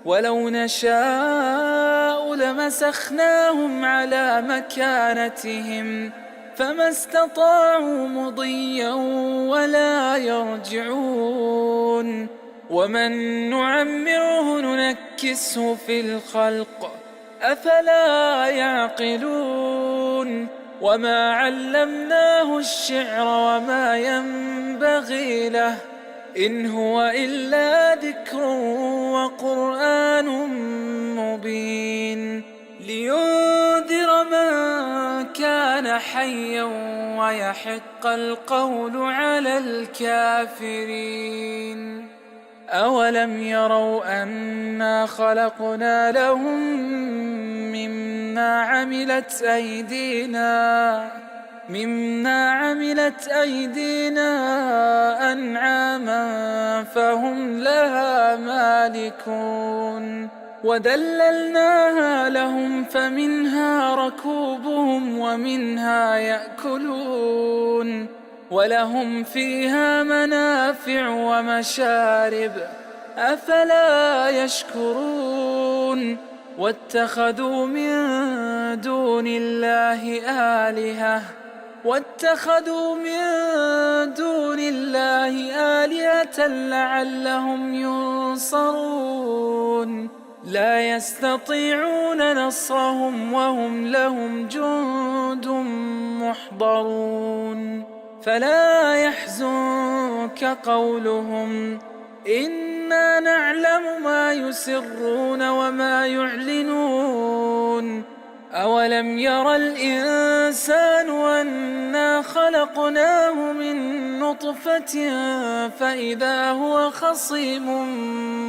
ولو نشاء لمسخناهم على مكانتهم فما استطاعوا مضيا ولا يرجعون ومن نعمره ننكسه في الخلق أفلا يعقلون وما علمناه الشعر وما ينبغي له إن هو إلا ذكر وقرآن مبين لينذر من كان حيا ويحق القول على الكافرين أولم يروا أنا خلقنا لهم مما عملت أيدينا أنعاما فهم لها مالكون وذللناها لهم فمنها ركوبهم ومنها يأكلون ولهم فيها منافع ومشارب أفلا يشكرون واتخذوا من دون الله آلهة لعلهم ينصرون لا يستطيعون نصرهم وهم لهم جند محضرون فلا يحزنك قولهم إنا نعلم ما يسرون وما يعلنون أولم ير الإنسان أنا خلقناه من نطفة فإذا هو خصيم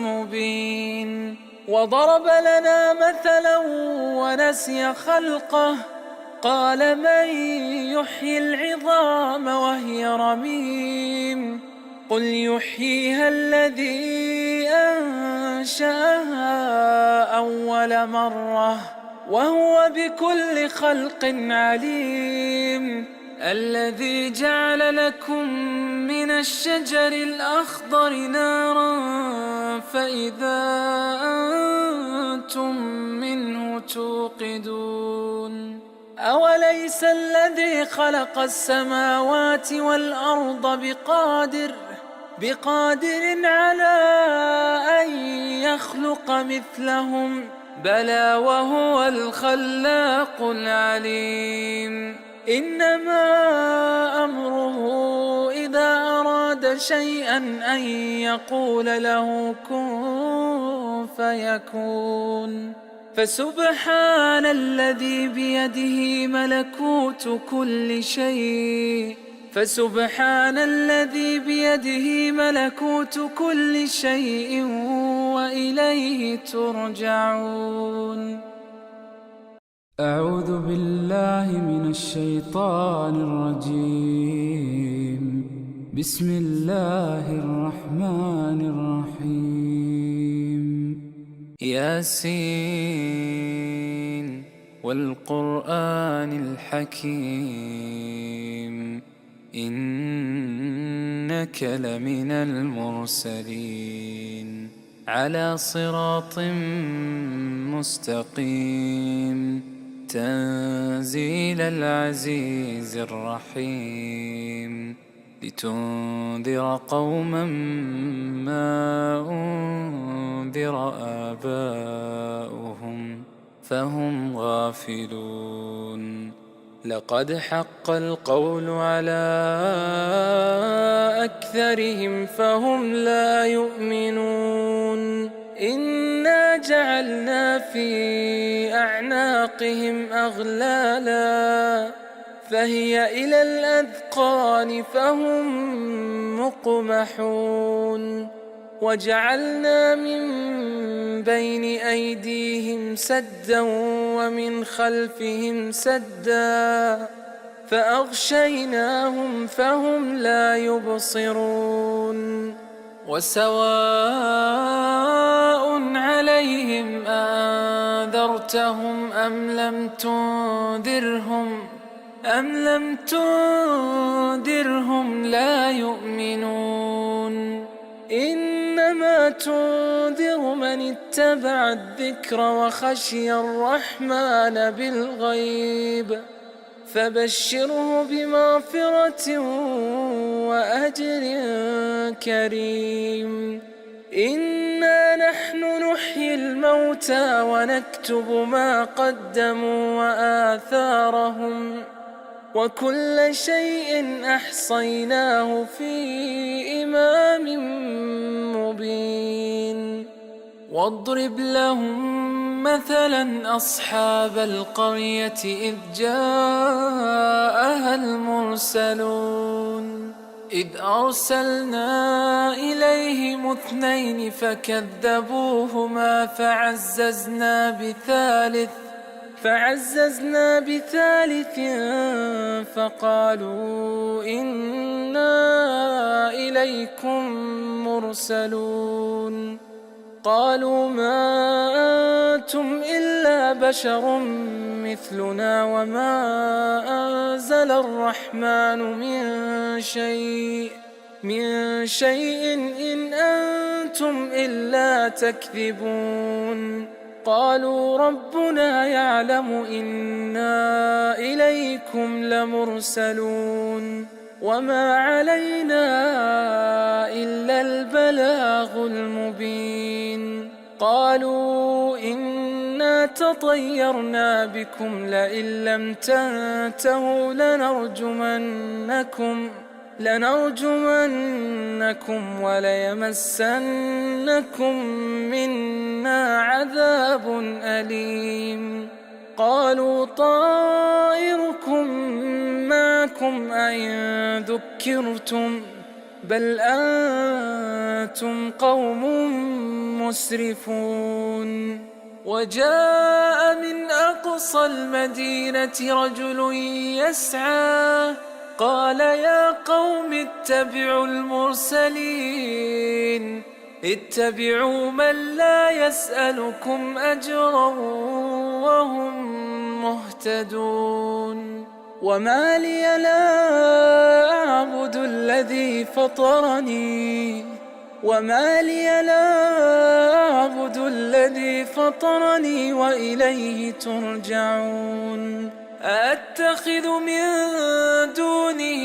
مبين وضرب لنا مثلا ونسي خلقه قال من يحيي العظام وهي رميم قل يحييها الذي أنشأها أول مرة وهو بكل خلق عليم الذي جعل لكم من الشجر الأخضر نارا فإذا أنتم منه توقدون أوليس الذي خلق السماوات والأرض بقادر على أن يخلق مثلهم بلى وهو الخلاق العليم إنما أمره إذا أراد شيئا أن يقول له كن فيكون فسبحان الذي بيده ملكوت كل شيء وإليه ترجعون. أعوذ بالله من الشيطان الرجيم. بسم الله الرحمن الرحيم. ياسين والقرآن الحكيم إنك لمن المرسلين على صراط مستقيم تنزيل العزيز الرحيم لتنذر قوما ما أنذر آباؤهم فهم غافلون لقد حق القول على أكثرهم فهم لا يؤمنون إنا جعلنا في أعناقهم أغلالا فهي إلى الأذقان فهم مقمحون وجعلنا من بين أيديهم سدا ومن خلفهم سدا فأغشيناهم فهم لا يبصرون وسواء عليهم أنذرتهم أم لم تنذرهم لا يؤمنون إنما تنذر من اتبع الذكر وخشي الرحمن بالغيب فبشره بمغفرة وأجر كريم إنا نحن نحيي الموتى ونكتب ما قدموا وآثارهم وكل شيء أحصيناه في إمام مبين واضرب لهم مثلا أصحاب القرية إذ جاءها المرسلون إذ أرسلنا إليهم 2 فكذبوهما فعززنا بثالث فقالوا إنا إليكم مرسلون قالوا ما أنتم إلا بشر مثلنا وما أنزل الرحمن من شيء إن أنتم إلا تكذبون قالوا ربنا يعلم إنا إليكم لمرسلون وما علينا إلا البلاغ المبين قالوا إنا تطيرنا بكم لئن لم تنتهوا لنرجمنكم وليمسنكم منا عذاب أليم قالوا طائركم معكم أئن ذكرتم بل أنتم قوم مسرفون. وجاء من أقصى المدينة رجل يسعى قال يا قوم اتبعوا المرسلين اتبعوا من لا يسألكم أجرا وهم مهتدون. وما لي لا أعبد الذي فطرني وإليه ترجعون. أأتخذ من دونه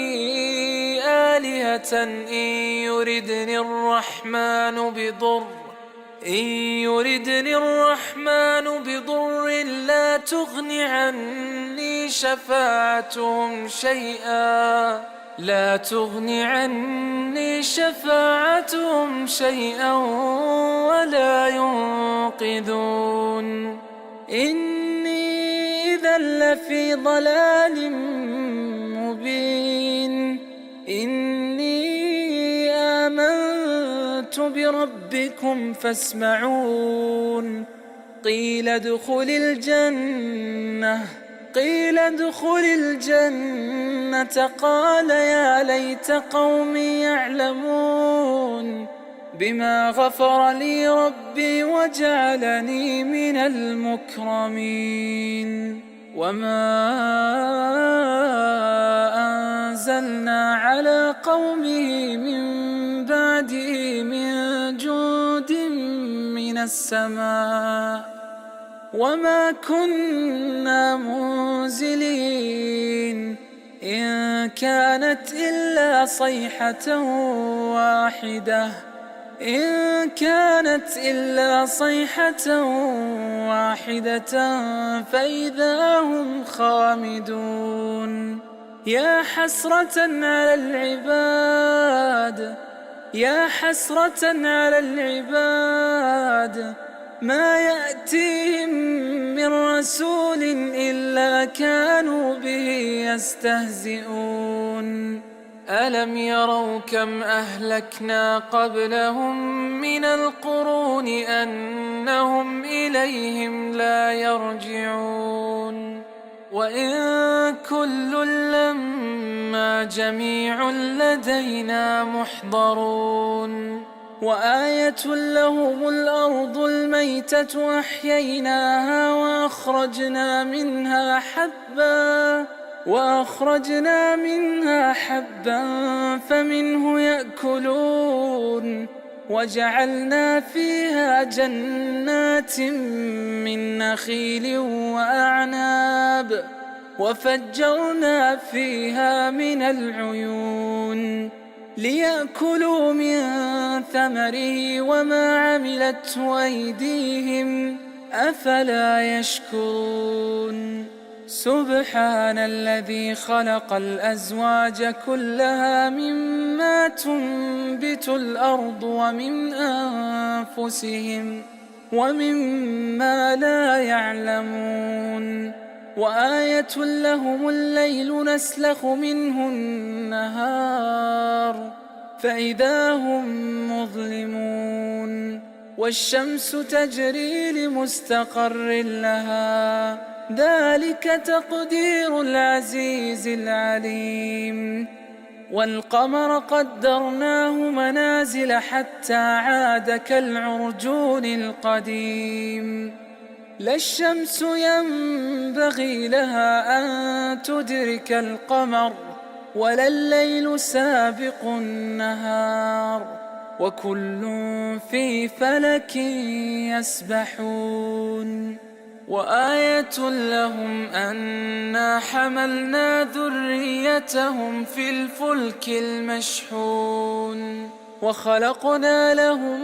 آلهة إن يردني الرحمن بضر لا تغن عني شفاعتهم شيئا ولا ينقذون. إني إذا لفي ضلال مبين. إني آمنت بربكم فاسمعون. قيل ادخل الجنة قال يا ليت قومي يعلمون بما غفر لي ربي وجعلني من المكرمين. وما أنزلنا على قومه من بعده من جند من السماء وما كنا منزلين. إن كانت إلا صيحة واحدة فإذا هم خامدون. يا حسرة على العباد ما يأتيهم من رسول إلا كانوا به يستهزئون. ألم يروا كم أهلكنا قبلهم من القرون أنهم إليهم لا يرجعون. وإن كل لما جميع لدينا محضرون. وآية لهم الأرض الميتة أحييناها وأخرجنا منها حبا فمنه يأكلون. وجعلنا فيها جنات من نخيل وأعناب وفجرنا فيها من العيون ليأكلوا من ثمره وما عملته أيديهم أفلا يشكرون. سبحان الذي خلق الأزواج كلها مما تنبت الأرض ومن أنفسهم ومما لا يعلمون. وآية لهم الليل نسلخ منه النهار فإذا هم مظلمون. والشمس تجري لمستقر لها ذلك تقدير العزيز العليم. والقمر قدرناه منازل حتى عاد كالعرجون القديم. لا الشمس ينبغي لها أن تدرك القمر ولا الليل سابق النهار وكل في فلك يسبحون. وآية لهم أنا حملنا ذريتهم في الفلك المشحون وخلقنا لهم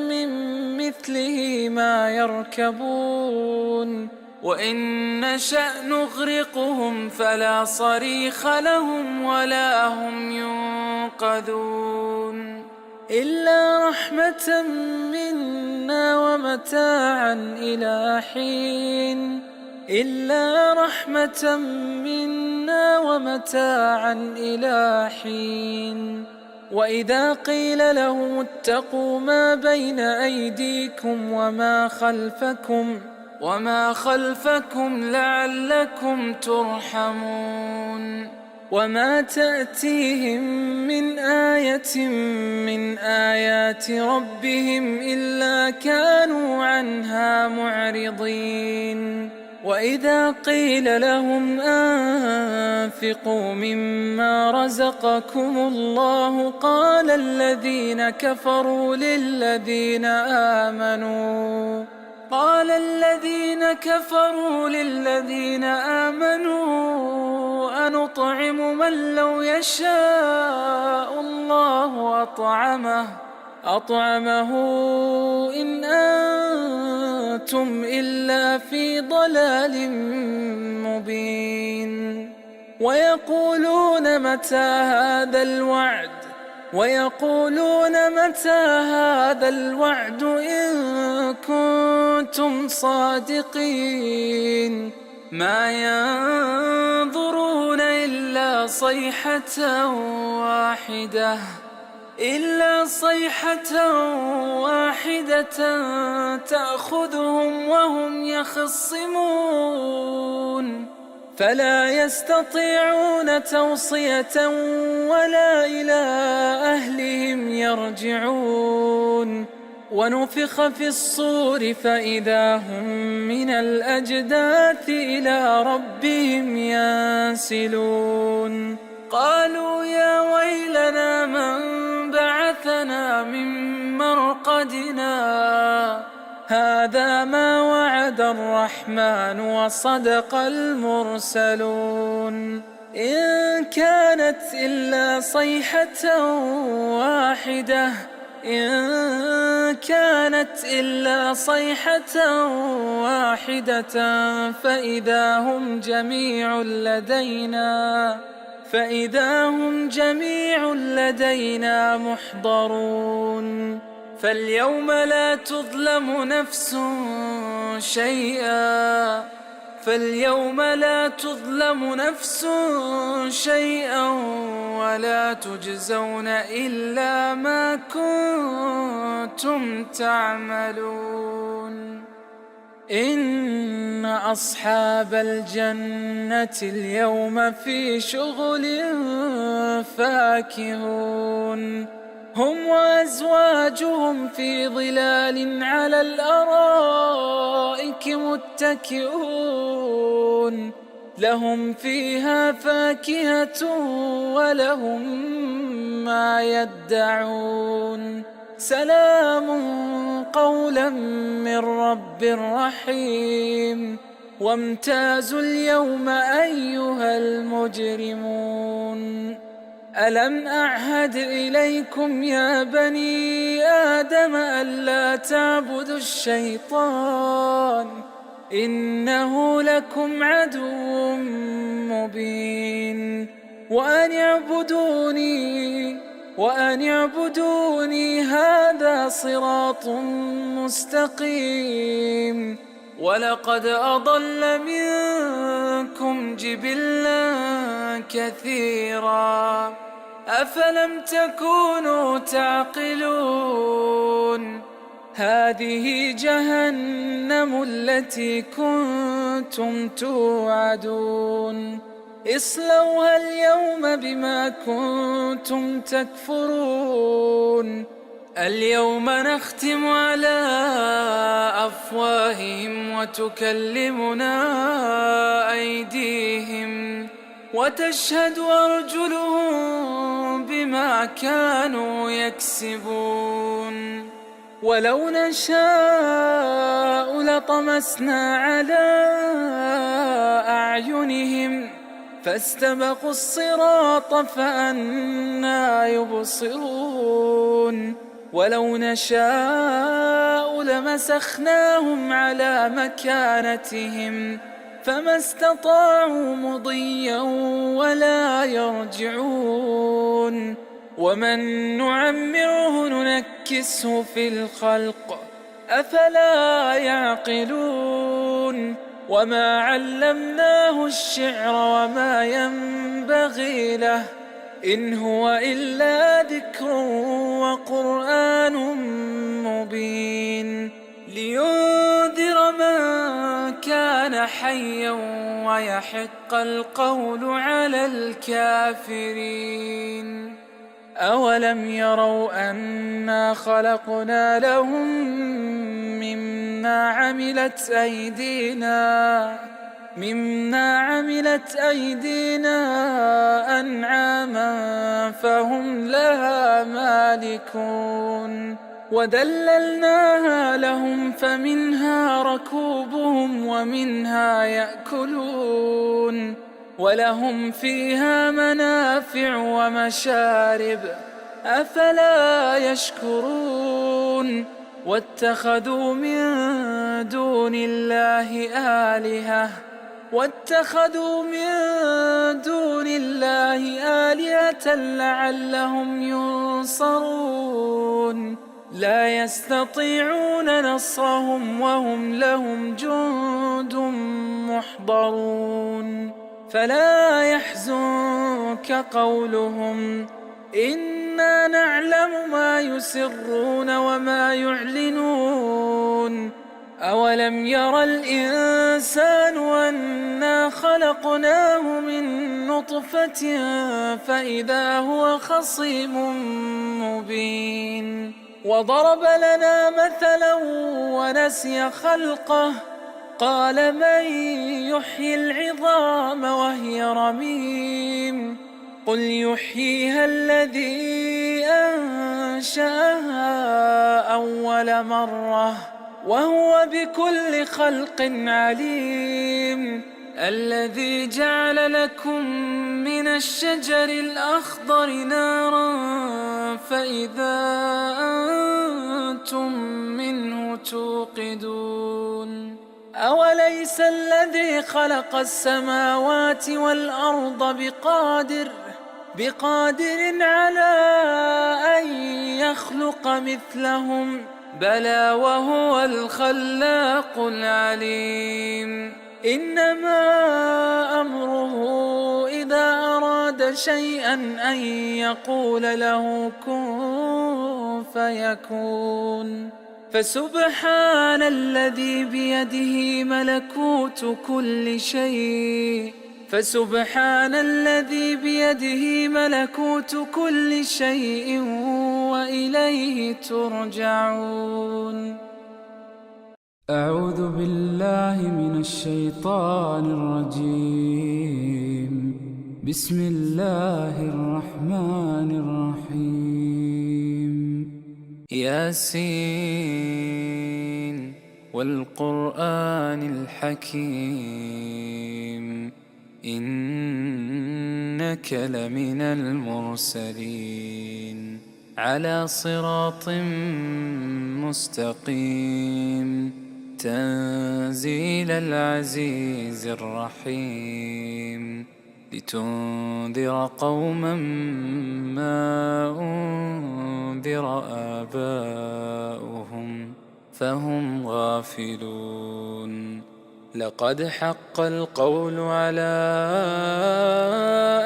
من مثله ما يركبون. وإن نشأ نغرقهم فلا صريخ لهم ولا هم ينقذون. إلا رحمة منا ومتاعا إلى حين. وإذا قيل لهم اتقوا ما بين أيديكم وما خلفكم لعلكم ترحمون وما تأتيهم من آية من آيات ربهم إلا كانوا عنها معرضين وإذا قيل لهم أنفقوا مما رزقكم الله قال الذين كفروا للذين آمنوا أنطعم من لو يشاء الله أطعمه إن أنتم إلا في ضلال مبين ويقولون متى هذا الوعد إن كنتم صادقين ما ينظرون إلا صيحة واحدة تأخذهم وهم يخصمون فلا يستطيعون توصية ولا إلى أهلهم يرجعون ونفخ في الصور فإذا هم من الأجداث إلى ربهم ينسلون قالوا يا ويلنا من بعثنا من مرقدنا هذا ما وعد الرحمن وصدق المرسلون إن كانت إلا صيحة واحدة فإذا هم جميع لدينا محضرون فاليوم لا تظلم نفس شيئا ولا تجزون إلا ما كنتم تعملون إن أصحاب الجنة اليوم في شغل فاكهون هم وأزواجهم في ظلال على الأرائك متكئون لهم فيها فاكهة ولهم ما يدعون سلام قولا من رب رحيم وامتازوا اليوم أيها المجرمون ألم أعهد إليكم يا بني آدم ألا تعبدوا الشيطان إنه لكم عدو مبين وأن اعبدوني هذا صراط مستقيم ولقد أضل منكم جبلا كثيرا أفلم تكونوا تعقلون هذه جهنم التي كنتم توعدون اصلوها اليوم بما كنتم تكفرون اليوم نختم على أفواههم وتكلمنا أيديهم وتشهد أرجلهم بما كانوا يكسبون ولو نشاء لطمسنا على أعينهم فاستبقوا الصراط فأنى يبصرون ولو نشاء لمسخناهم على مكانتهم فما استطاعوا مضيا ولا يرجعون ومن نعمره ننكسه في الخلق أفلا يعقلون وما علمناه الشعر وما ينبغي له إن هو إلا ذكر وقرآن مبين لينذر من كان حيا ويحق القول على الكافرين. أولم يروا أنا خلقنا لهم مما عملت أيدينا أنعاما فهم لها مالكون وذللناها لهم فمنها ركوبهم ومنها يأكلون ولهم فيها منافع ومشارب أفلا يشكرون. واتخذوا من دون الله آلهة لعلهم ينصرون لا يستطيعون نصرهم وهم لهم جند محضرون. فلا يحزنك قولهم إنا نعلم ما يسرون وما يعلنون. أولم ير الإنسان أنا خلقناه من نطفة فإذا هو خصيم مبين وضرب لنا مثلا ونسي خلقه قال من يحيي العظام وهي رميم قل يحييها الذي أنشأها أول مرة وهو بكل خلق عليم. الذي جعل لكم من الشجر الأخضر نارا فإذا أنتم منه توقدون. أوليس الذي خلق السماوات والأرض بقادر على أن يخلق مثلهم بلى وهو الخلاق العليم. إنما أمره إذا أراد شيئا أن يقول له كن فيكون. فسبحان الذي بيده ملكوت كل شيء وإليه ترجعون. أعوذ بالله من الشيطان الرجيم. بسم الله الرحمن الرحيم. ياسين والقرآن الحكيم إنك لمن المرسلين على صراط مستقيم تنزيل العزيز الرحيم لتنذر قوما ما أنذر آباؤهم فهم غافلون. لقد حق القول على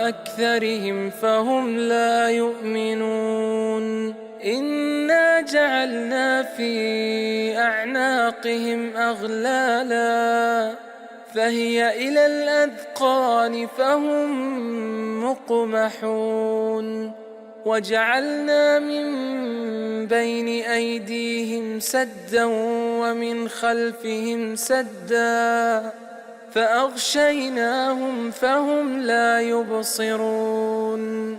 أكثرهم فهم لا يؤمنون. إنا جعلنا في أعناقهم أغلالا فهي إلى الأذقان فهم مقمحون. وجعلنا من بين أيديهم سدا ومن خلفهم سدا فأغشيناهم فهم لا يبصرون.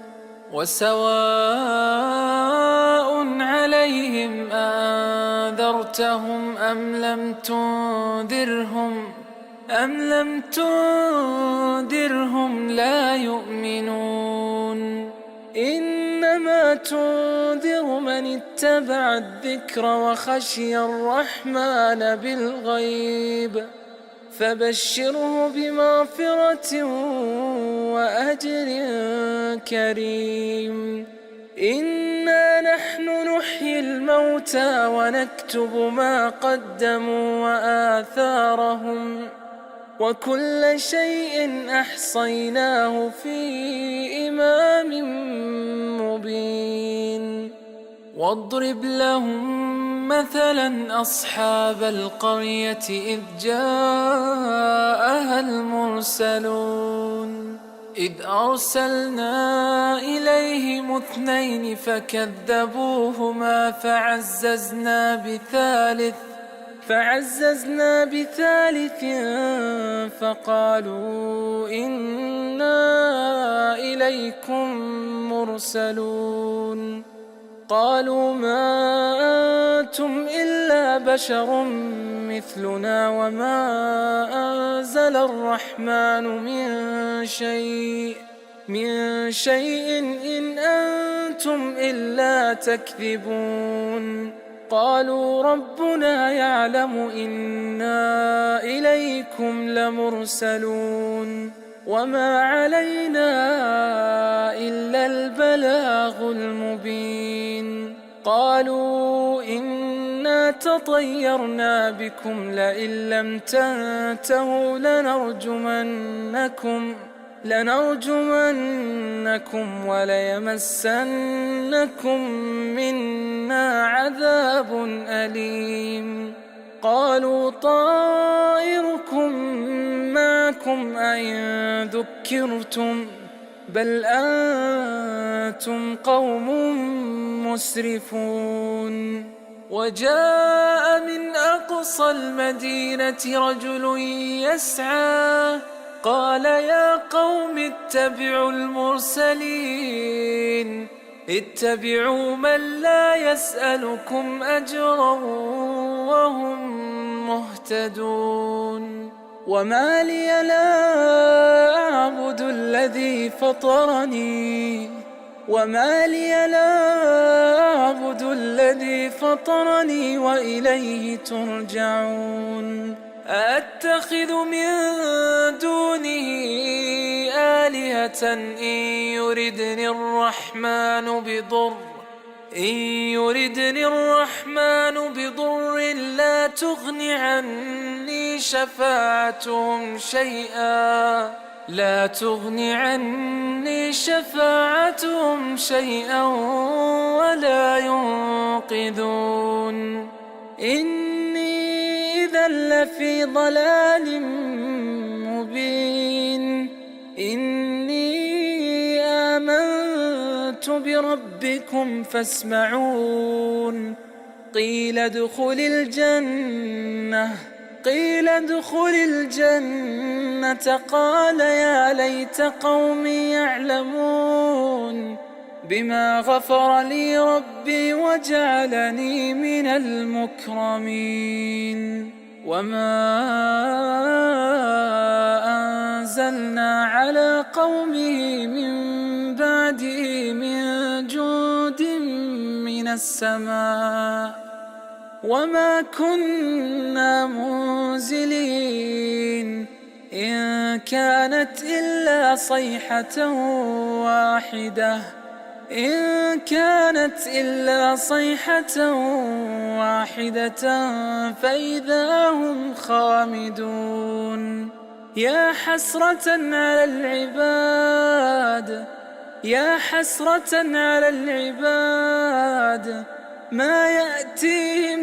وسواء عليهم أنذرتهم أم لم تنذرهم لا يؤمنون. إنما تنذر من اتبع الذكر وخشي الرحمن بالغيب فبشره بمغفرة وأجر كريم. إنا نحن نحيي الموتى ونكتب ما قدموا وآثارهم وكل شيء أحصيناه في إمام واضرب لهم مثلا أصحاب القرية إذ جاءها المرسلون إذ أرسلنا إليهم 2 فكذبوهما فعززنا بثالث فقالوا إنا إليكم مرسلون قالوا ما أنتم إلا بشر مثلنا وما أنزل الرحمن من شيء إن أنتم إلا تكذبون قالوا ربنا يعلم إنا إليكم لمرسلون وما علينا إلا البلاغ المبين قالوا إنا تطيرنا بكم لئن لم تنتهوا لنرجمنكم وليمسنكم منا عذاب أليم قالوا طائركم معكم أئن ذكرتم بل أنتم قوم مسرفون وجاء من أقصى المدينة رجل يسعى قال يا قوم اتبعوا المرسلين اتبعوا من لا يسألكم أجرا وهم مهتدون وما لي لا أعبد الذي فطرني وإليه ترجعون أأتخذ من دونه آلهة إن يردني الرحمن بضر لا تغن عني شفاعتهم شيئا ولا ينقذون إني إذا لفي ضلال مبين إني آمنت بربكم فاسمعون قيل ادخل الجنة قال يا ليت قومي يعلمون بما غفر لي ربي وجعلني من المكرمين وما أنزلنا على قومه من بعده من جند من السماء وما كنا منزلين إن كانت إلا صيحة واحدة فإذا هم خامدون يا حسرة على العباد ما يأتيهم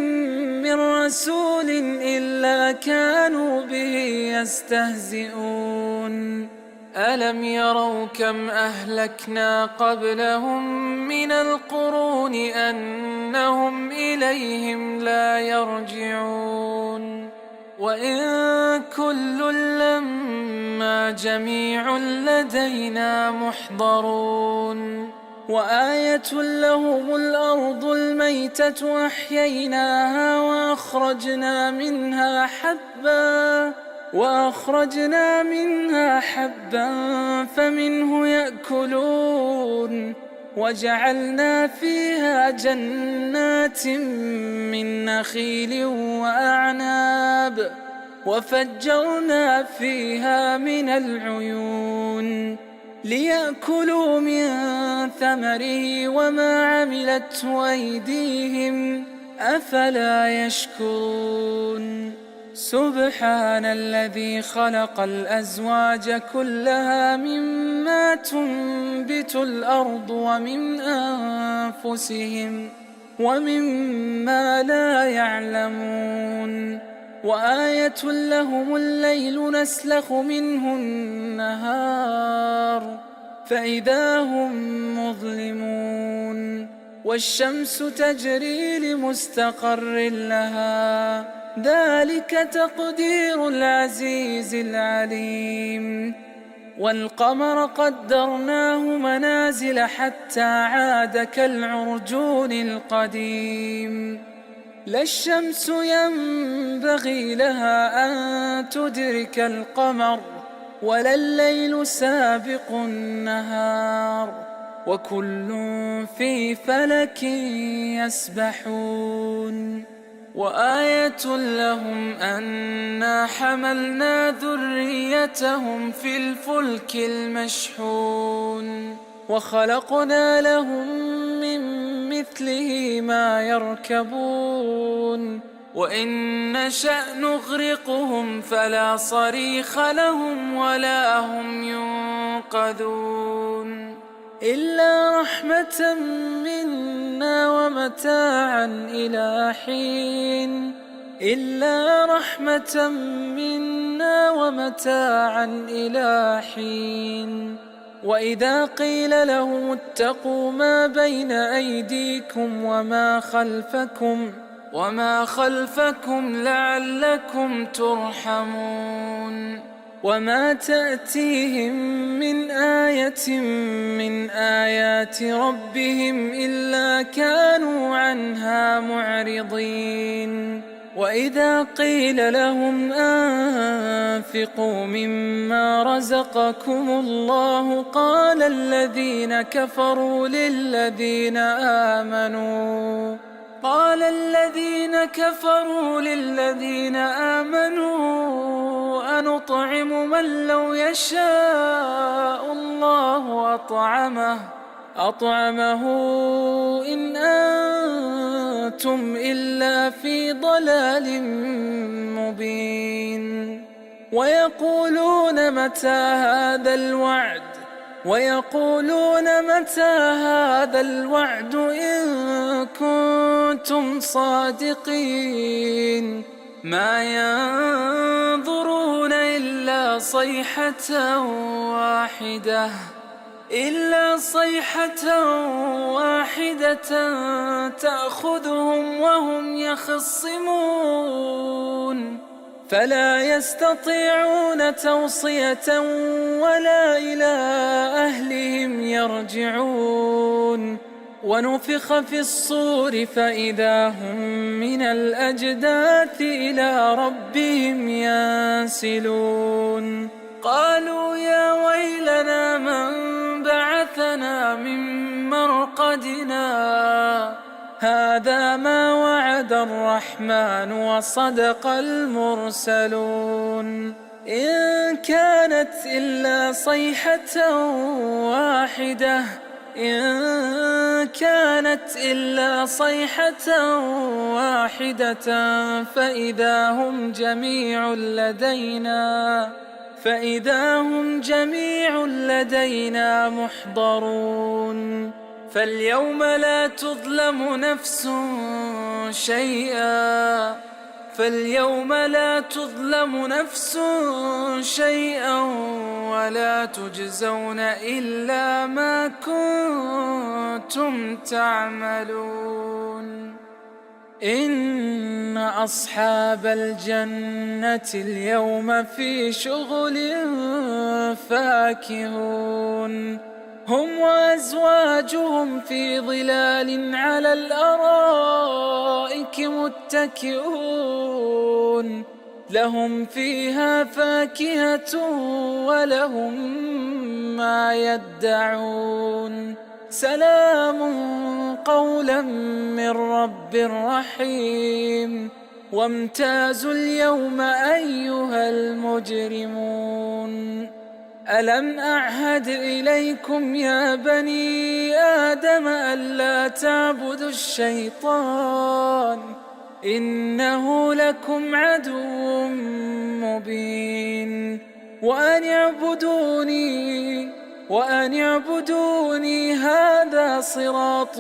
من رسول إلا كانوا به يستهزئون ألم يروا كم أهلكنا قبلهم من القرون أنهم إليهم لا يرجعون وإن كل لما جميع لدينا محضرون وآية لهم الأرض الميتة أحييناها وأخرجنا منها حبا فمنه يأكلون وجعلنا فيها جنات من نخيل وأعناب وفجرنا فيها من العيون ليأكلوا من ثمره وما عملته أيديهم أفلا يشكرون سبحان الذي خلق الأزواج كلها مما تنبت الأرض ومن ومما لا يعلمون وآية لهم الليل نسلخ منه النهار فإذا هم مظلمون والشمس تجري لمستقر لها ذلك تقدير العزيز العليم والقمر قدرناه منازل حتى عاد كالعرجون القديم لا الشمس ينبغي لها أن تدرك القمر ولا الليل سابق النهار وكل في فلك يسبحون وآية لهم أنا حملنا ذريتهم في الفلك المشحون وخلقنا لهم من مثله ما يركبون وإن نشأ نغرقهم فلا صريخ لهم ولا هم ينقذون إلا رحمة منا ومتاعا إلى حين إلا رحمة منا ومتاعا إلى حين وإذا قيل لهم اتقوا ما بين أيديكم وما خلفكم لعلكم ترحمون وما تأتيهم من آية من آيات ربهم إلا كانوا عنها معرضين وإذا قيل لهم أنفقوا مما رزقكم الله قال الذين كفروا للذين آمنوا أنطعم من لو يشاء الله أطعمه إن أنتم إلا في ضلال مبين ويقولون متى هذا الوعد إن كنتم صادقين ما ينظرون إلا صيحة واحدة تأخذهم وهم يخصمون فلا يستطيعون توصية ولا إلى أهلهم يرجعون ونفخ في الصور فإذا هم من الأجداث إلى ربهم ينسلون قالوا يا ويلنا من بعثنا من مرقدنا هذا ما وعد الرحمن وصدق المرسلون إن كانت إلا صيحة واحدة فإذا هم جميع لدينا محضرون فاليوم لا تظلم نفس شيئا ولا تجزون إلا ما كنتم تعملون إن أصحاب الجنة اليوم في شغل فاكهون هم وأزواجهم في ظلال على الأرائك متكئون لهم فيها فاكهة ولهم ما يدعون سلام قولا من رب رحيم وامتازوا اليوم أيها المجرمون ألم أعهد إليكم يا بني آدم ألا تعبدوا الشيطان إنه لكم عدو مبين وأن اعبدوني وأن اعبدوني هذا صراط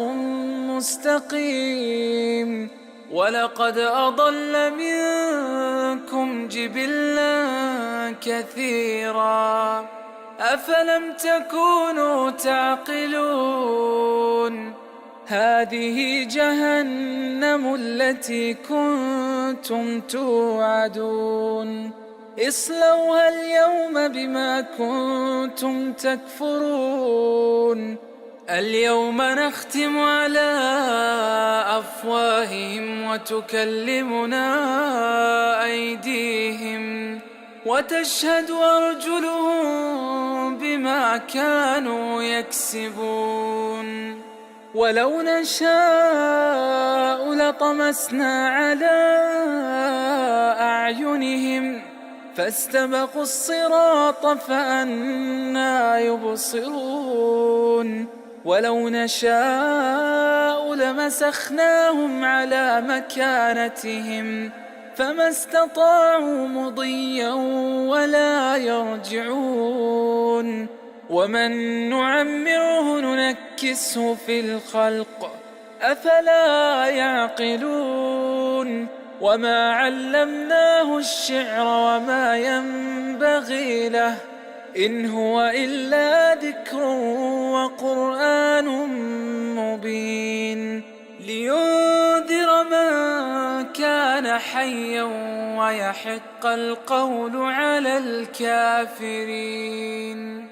مستقيم. ولقد أضل منكم جبلا كثيرا أفلم تكونوا تعقلون. هذه جهنم التي كنتم توعدون اصلوها اليوم بما كنتم تكفرون. اليوم نختم على أفواههم وتكلمنا أيديهم وتشهد أرجلهم بما كانوا يكسبون. ولو نشاء لطمسنا على أعينهم فاستبقوا الصراط فأنى يبصرون. ولو نشاء لمسخناهم على مكانتهم فما استطاعوا مضيا ولا يرجعون. ومن نعمره ننكسه في الخلق أفلا يعقلون. وما علمناه الشعر وما ينبغي له إن هو إلا ذكر وقرآن مبين لينذر من كان حيا ويحق القول على الكافرين.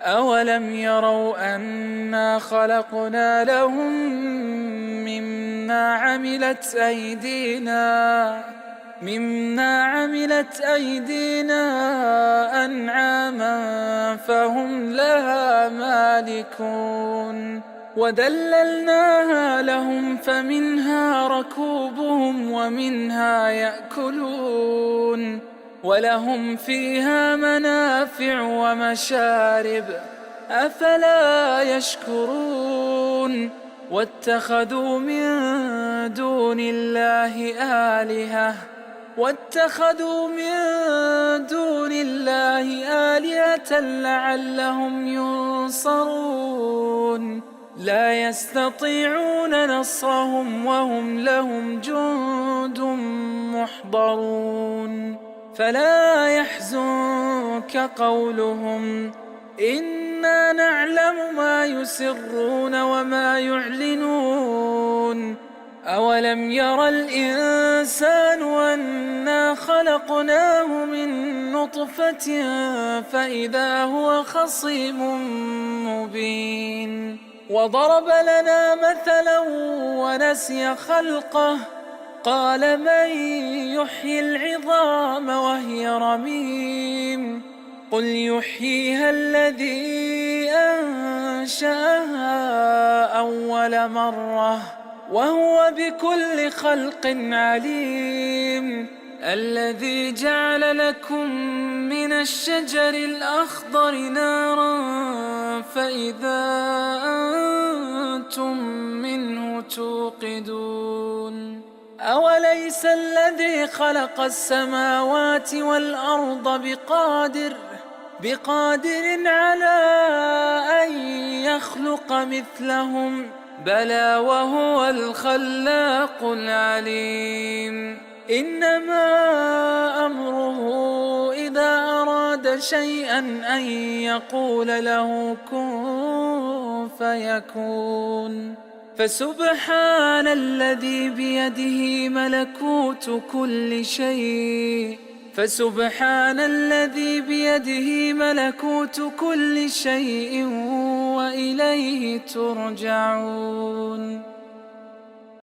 أولم يروا أنا خلقنا لهم مما عملت أيدينا أنعاما فهم لها مالكون. وذللناها لهم فمنها ركوبهم ومنها يأكلون ولهم فيها منافع ومشارب أفلا يشكرون. واتخذوا من دون الله آلهة لعلهم ينصرون. لا يستطيعون نصرهم وهم لهم جند محضرون. فلا يحزنك قولهم إنا نعلم ما يسرون وما يعلنون. أولم ير الإنسان أنا خلقناه من نطفة فإذا هو خصيم مبين. وضرب لنا مثلا ونسي خلقه قال من يحيي العظام وهي رميم قل يحييها الذي أنشأها أول مرة وهو بكل خلق عليم. الذي جعل لكم من الشجر الأخضر نارا فإذا أنتم منه توقدون. أوليس الذي خلق السماوات والأرض بقادر على أن يخلق مثلهم بلى وهو الخلاق العليم. إنما أمره إذا أراد شيئا أن يقول له كن فيكون. فسبحان الذي بيده ملكوت كل شيء وإليه ترجعون.